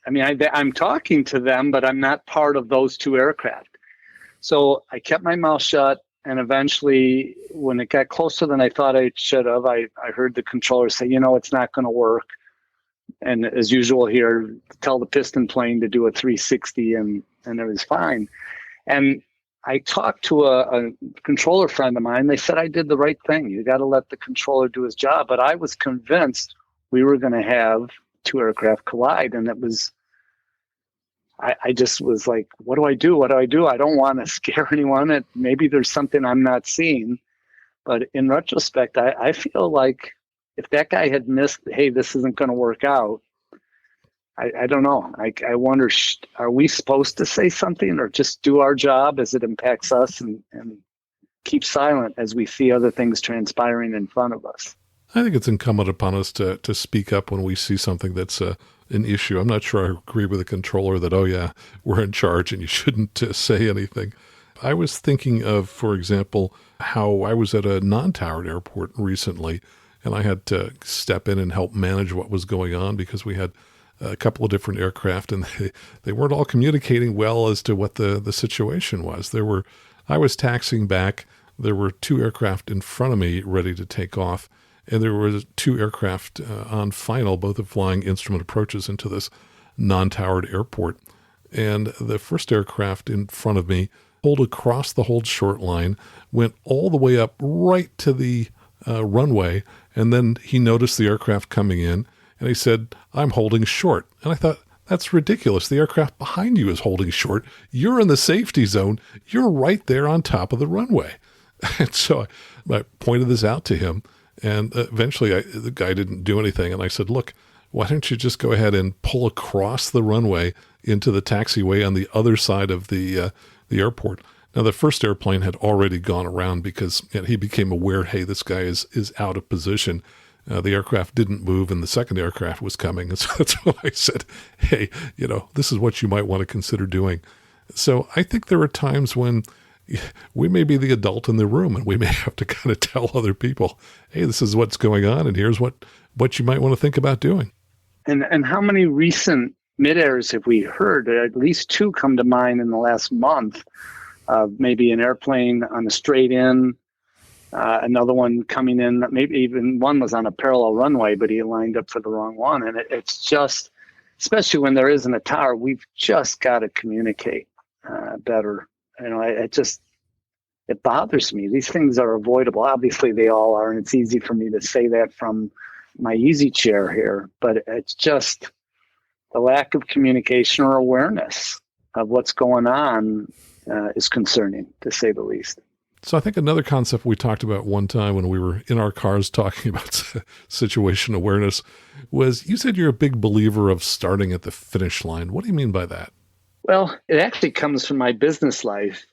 Speaker 2: I'm talking to them, but I'm not part of those two aircraft. So I kept my mouth shut, and eventually, when it got closer than I thought I should have, I heard the controller say, it's not going to work. And as usual here, tell the piston plane to do a 360, and it was fine. And I talked to a controller friend of mine. They said I did the right thing. You got to let the controller do his job. But I was convinced we were going to have two aircraft collide, and it was... I just was like, what do I do? What do I do? I don't want to scare anyone. Maybe there's something I'm not seeing. But in retrospect, I feel like if that guy had missed, hey, this isn't going to work out, I don't know. I wonder, are we supposed to say something or just do our job as it impacts us and keep silent as we see other things transpiring in front of us?
Speaker 1: I think it's incumbent upon us to speak up when we see something that's an issue. I'm not sure I agree with the controller that, oh yeah, we're in charge and you shouldn't say anything. I was thinking of, for example, how I was at a non-towered airport recently, and I had to step in and help manage what was going on because we had a couple of different aircraft, and they weren't all communicating well as to what the situation was. I was taxiing back. There were two aircraft in front of me ready to take off, and there were two aircraft on final, both of flying instrument approaches into this non-towered airport. And the first aircraft in front of me pulled across the hold short line, went all the way up right to the runway, and then he noticed the aircraft coming in, and he said, "I'm holding short." And I thought, that's ridiculous. The aircraft behind you is holding short. You're in the safety zone. You're right there on top of the runway. And so I pointed this out to him, and eventually the guy didn't do anything. And I said, "Look, why don't you just go ahead and pull across the runway into the taxiway on the other side of the airport?" Now, the first airplane had already gone around because he became aware, hey, this guy is out of position. The aircraft didn't move, and the second aircraft was coming. And so that's when I said, hey, this is what you might want to consider doing. So I think there are times when we may be the adult in the room, and we may have to kind of tell other people, hey, this is what's going on, and here's what you might want to think about doing.
Speaker 2: And how many recent mid-airs have we heard? At least two come to mind in the last month. Maybe an airplane on a straight in, another one coming in, maybe even one was on a parallel runway, but he lined up for the wrong one. And it's just, especially when there isn't a tower, we've just got to communicate better. It bothers me. These things are avoidable. Obviously they all are, and it's easy for me to say that from my easy chair here, but it's just the lack of communication or awareness of what's going on is concerning, to say the least.
Speaker 1: So I think another concept we talked about one time when we were in our cars talking about situation awareness was, you said you're a big believer of starting at the finish line. What do you mean by that?
Speaker 2: Well, it actually comes from my business life,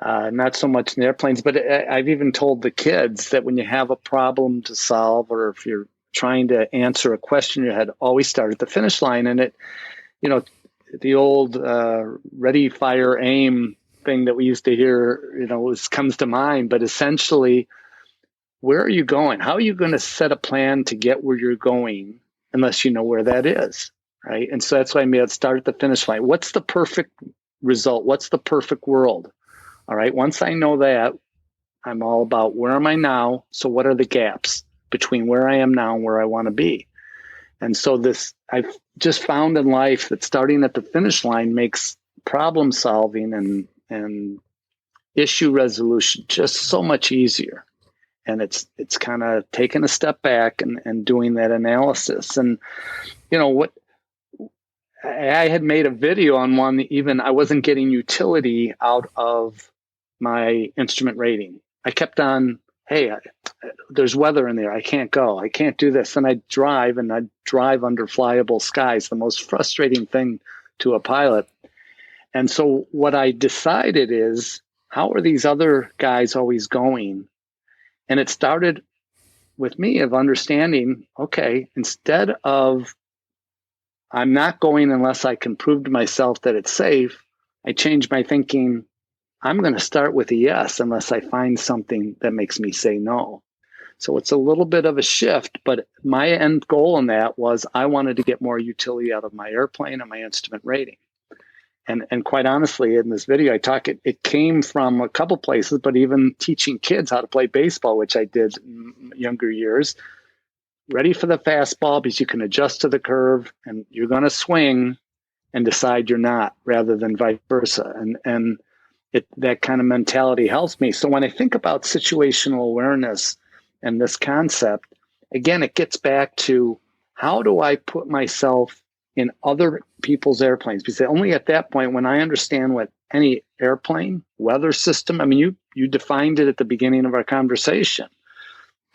Speaker 2: not so much in airplanes, but I've even told the kids that when you have a problem to solve, or if you're trying to answer a question in your head, always start at the finish line. And the old ready, fire, aim thing that we used to hear, comes to mind. But essentially, where are you going? How are you going to set a plan to get where you're going unless you know where that is, right? And so that's why I made it start at the finish line. What's the perfect result? What's the perfect world? All right. Once I know that, I'm all about where am I now? So what are the gaps between where I am now and where I want to be? And so I've just found in life that starting at the finish line makes problem solving and issue resolution just so much easier. And it's kind of taking a step back and doing that analysis. And, what I had made a video on one, even I wasn't getting utility out of my instrument rating. I kept on, hey, there's weather in there. I can't go. I can't do this. And I'd drive under flyable skies, the most frustrating thing to a pilot. And so what I decided is, how are these other guys always going? And it started with me of understanding, okay, instead of I'm not going unless I can prove to myself that it's safe, I changed my thinking, I'm going to start with a yes unless I find something that makes me say no. So it's a little bit of a shift, but my end goal in that was I wanted to get more utility out of my airplane and my instrument rating. And quite honestly, in this video, it came from a couple places, but even teaching kids how to play baseball, which I did in younger years. Ready for the fastball because you can adjust to the curve and you're going to swing and decide you're not, rather than vice versa. And that kind of mentality helps me. So when I think about situational awareness and this concept, again, it gets back to, how do I put myself in other people's airplanes? Because only at that point, when I understand what any airplane, weather system, I mean, you defined it at the beginning of our conversation.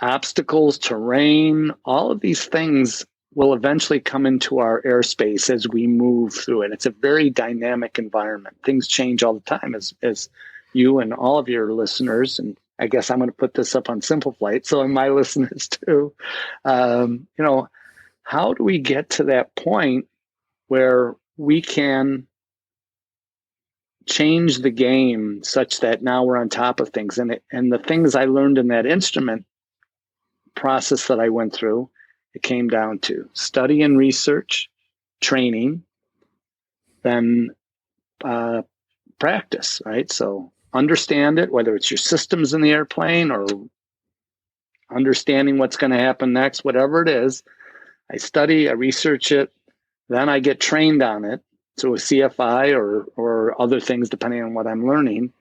Speaker 2: Obstacles, terrain, all of these things will eventually come into our airspace as we move through it. It's a very dynamic environment. Things change all the time, as you and all of your listeners, and I guess I'm going to put this up on Simple Flight, so my listeners too, how do we get to that point where we can change the game such that now we're on top of things? And the things I learned in that instrument process that I went through, it came down to study and research, training, then practice, right? So understand it, whether it's your systems in the airplane or understanding what's going to happen next, whatever it is. I study, I research it, Then I get trained on it through a CFI or other things, depending on what I'm learning.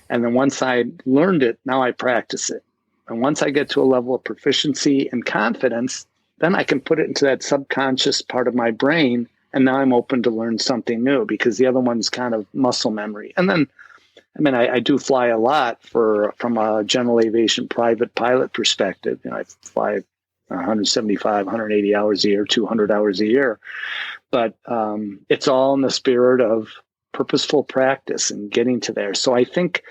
Speaker 2: And then once I learned it, now I practice it. And once I get to a level of proficiency and confidence, then I can put it into that subconscious part of my brain. And now I'm open to learn something new, because the other one's kind of muscle memory. And then, I do fly a lot from a general aviation private pilot perspective. I fly 175, 180 hours a year, 200 hours a year. But it's all in the spirit of purposeful practice and getting to there. So I think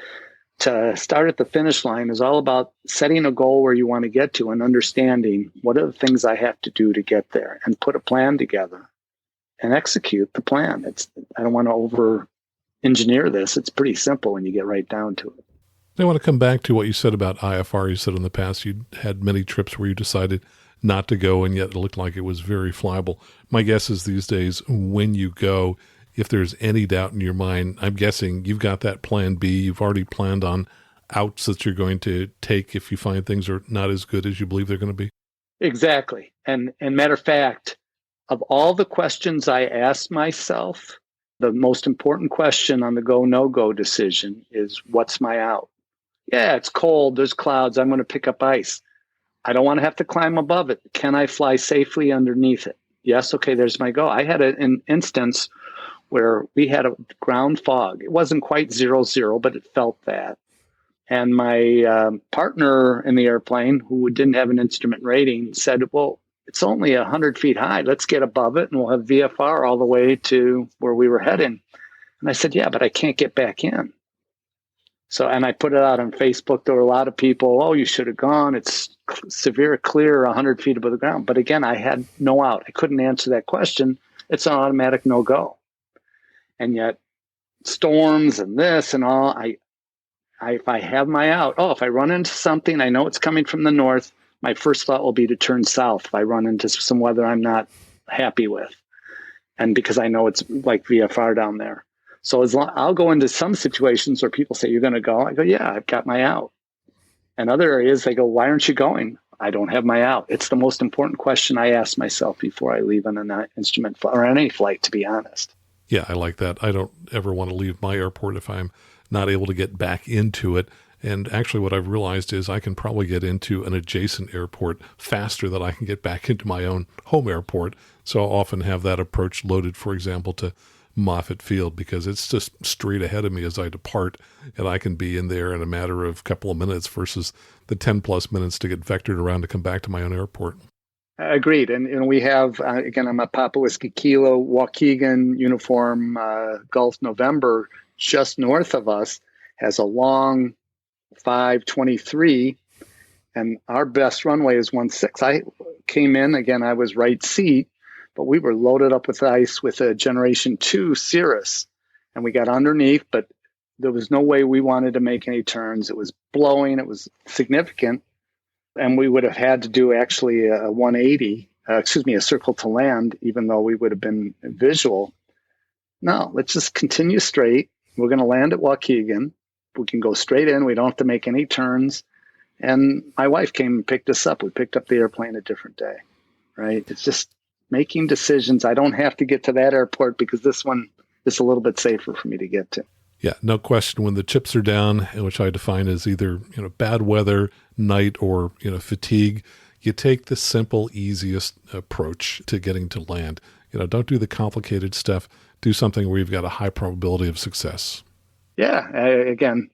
Speaker 2: to start at the finish line is all about setting a goal where you want to get to and understanding what are the things I have to do to get there, and put a plan together and execute the plan. I don't want to over engineer this. It's pretty simple when you get right down to it.
Speaker 1: I want to come back to what you said about IFR. You said in the past you had many trips where you decided not to go, and yet it looked like it was very flyable. My guess is these days when you go, if there's any doubt in your mind, I'm guessing you've got that plan B. You've already planned on outs that you're going to take if you find things are not as good as you believe they're going to be.
Speaker 2: Exactly. And matter of fact, of all the questions I asked myself, the most important question on the go, no-go decision is, what's my out? Yeah, it's cold. There's clouds. I'm going to pick up ice. I don't want to have to climb above it. Can I fly safely underneath it? Yes. Okay, there's my go. I had an instance where we had a ground fog. It wasn't quite 0-0, but it felt that. And my partner in the airplane, who didn't have an instrument rating, said, well, it's only 100 feet high. Let's get above it and we'll have VFR all the way to where we were heading. And I said, yeah, but I can't get back in. So, and I put it out on Facebook. There were a lot of people, oh, you should have gone. It's severe clear 100 feet above the ground. But again, I had no out. I couldn't answer that question. It's an automatic no-go. And yet storms and this and all, if I have my out, if I run into something, I know it's coming from the north, my first thought will be to turn south if I run into some weather I'm not happy with. And because I know it's like VFR down there. So I'll go into some situations where people say, you're going to go? I go, yeah, I've got my out. And other areas, they go, why aren't you going? I don't have my out. It's the most important question I ask myself before I leave on an instrument or on any flight, to be honest.
Speaker 1: Yeah, I like that. I don't ever want to leave my airport if I'm not able to get back into it. And actually what I've realized is I can probably get into an adjacent airport faster than I can get back into my own home airport. So I'll often have that approach loaded, for example, to Moffett Field, because it's just straight ahead of me as I depart, and I can be in there in a matter of a couple of minutes versus the 10 plus minutes to get vectored around to come back to my own airport.
Speaker 2: Agreed. And we have, again, I'm a Papa Whiskey Kilo, Waukegan uniform, Gulf November, just north of us, has a long 523, and our best runway is 16. I came in, again, I was right seat, but we were loaded up with ice with a Generation 2 Cirrus, and we got underneath, but there was no way we wanted to make any turns. It was blowing. It was significant, and we would have had to do actually a 180, a circle to land, even though we would have been visual. No, let's just continue straight. We're going to land at Waukegan. We can go straight in. We don't have to make any turns. And my wife came and picked us up. We picked up the airplane a different day, right? It's just making decisions. I don't have to get to that airport because this one is a little bit safer for me to get to.
Speaker 1: Yeah, no question. When the chips are down, which I define as either bad weather, night, or fatigue, you take the simple, easiest approach to getting to land. Don't do the complicated stuff. Do something where you've got a high probability of success.
Speaker 2: Yeah, again,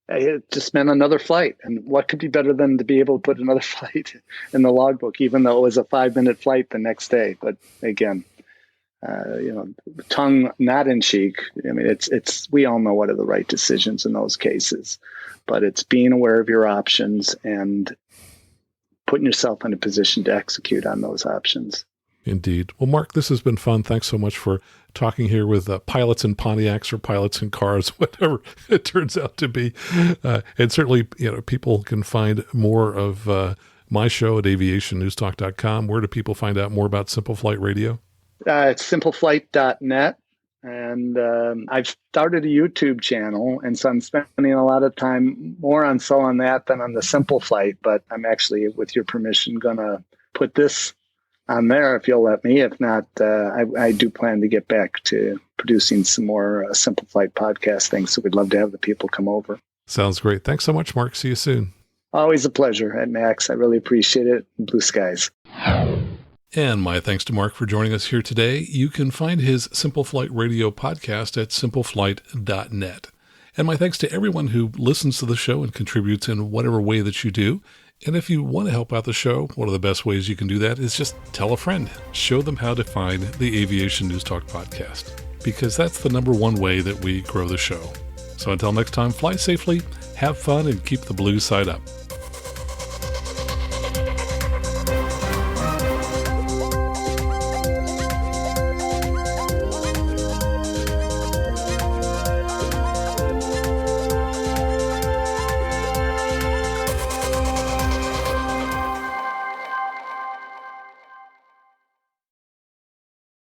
Speaker 2: it just meant another flight. And what could be better than to be able to put another flight in the logbook, even though it was a 5-minute flight the next day. But again, tongue not in cheek. I mean, it's we all know what are the right decisions in those cases, but it's being aware of your options and putting yourself in a position to execute on those options.
Speaker 1: Indeed. Well, Marc, this has been fun. Thanks so much for talking here with pilots in Pontiacs or pilots in cars, whatever it turns out to be. And certainly, people can find more of my show at aviationnewstalk.com. Where do people find out more about Simple Flight Radio? It's
Speaker 2: simpleflight.net. And I've started a YouTube channel, and so I'm spending a lot of time more on that than on the Simple Flight. But I'm actually, with your permission, going to put this on there if you'll let me. If not, I do plan to get back to producing some more Simple Flight podcast things. So we'd love to have the people come over.
Speaker 1: Sounds great. Thanks so much, Mark. See you soon.
Speaker 2: Always a pleasure, Max. I really appreciate it. Blue skies.
Speaker 1: And my thanks to Mark for joining us here today. You can find his Simple Flight Radio podcast at simpleflight.net. And my thanks to everyone who listens to the show and contributes in whatever way that you do. And if you want to help out the show, one of the best ways you can do that is just tell a friend. Show them how to find the Aviation News Talk podcast, because that's the number one way that we grow the show. So until next time, fly safely, have fun, and keep the blue side up.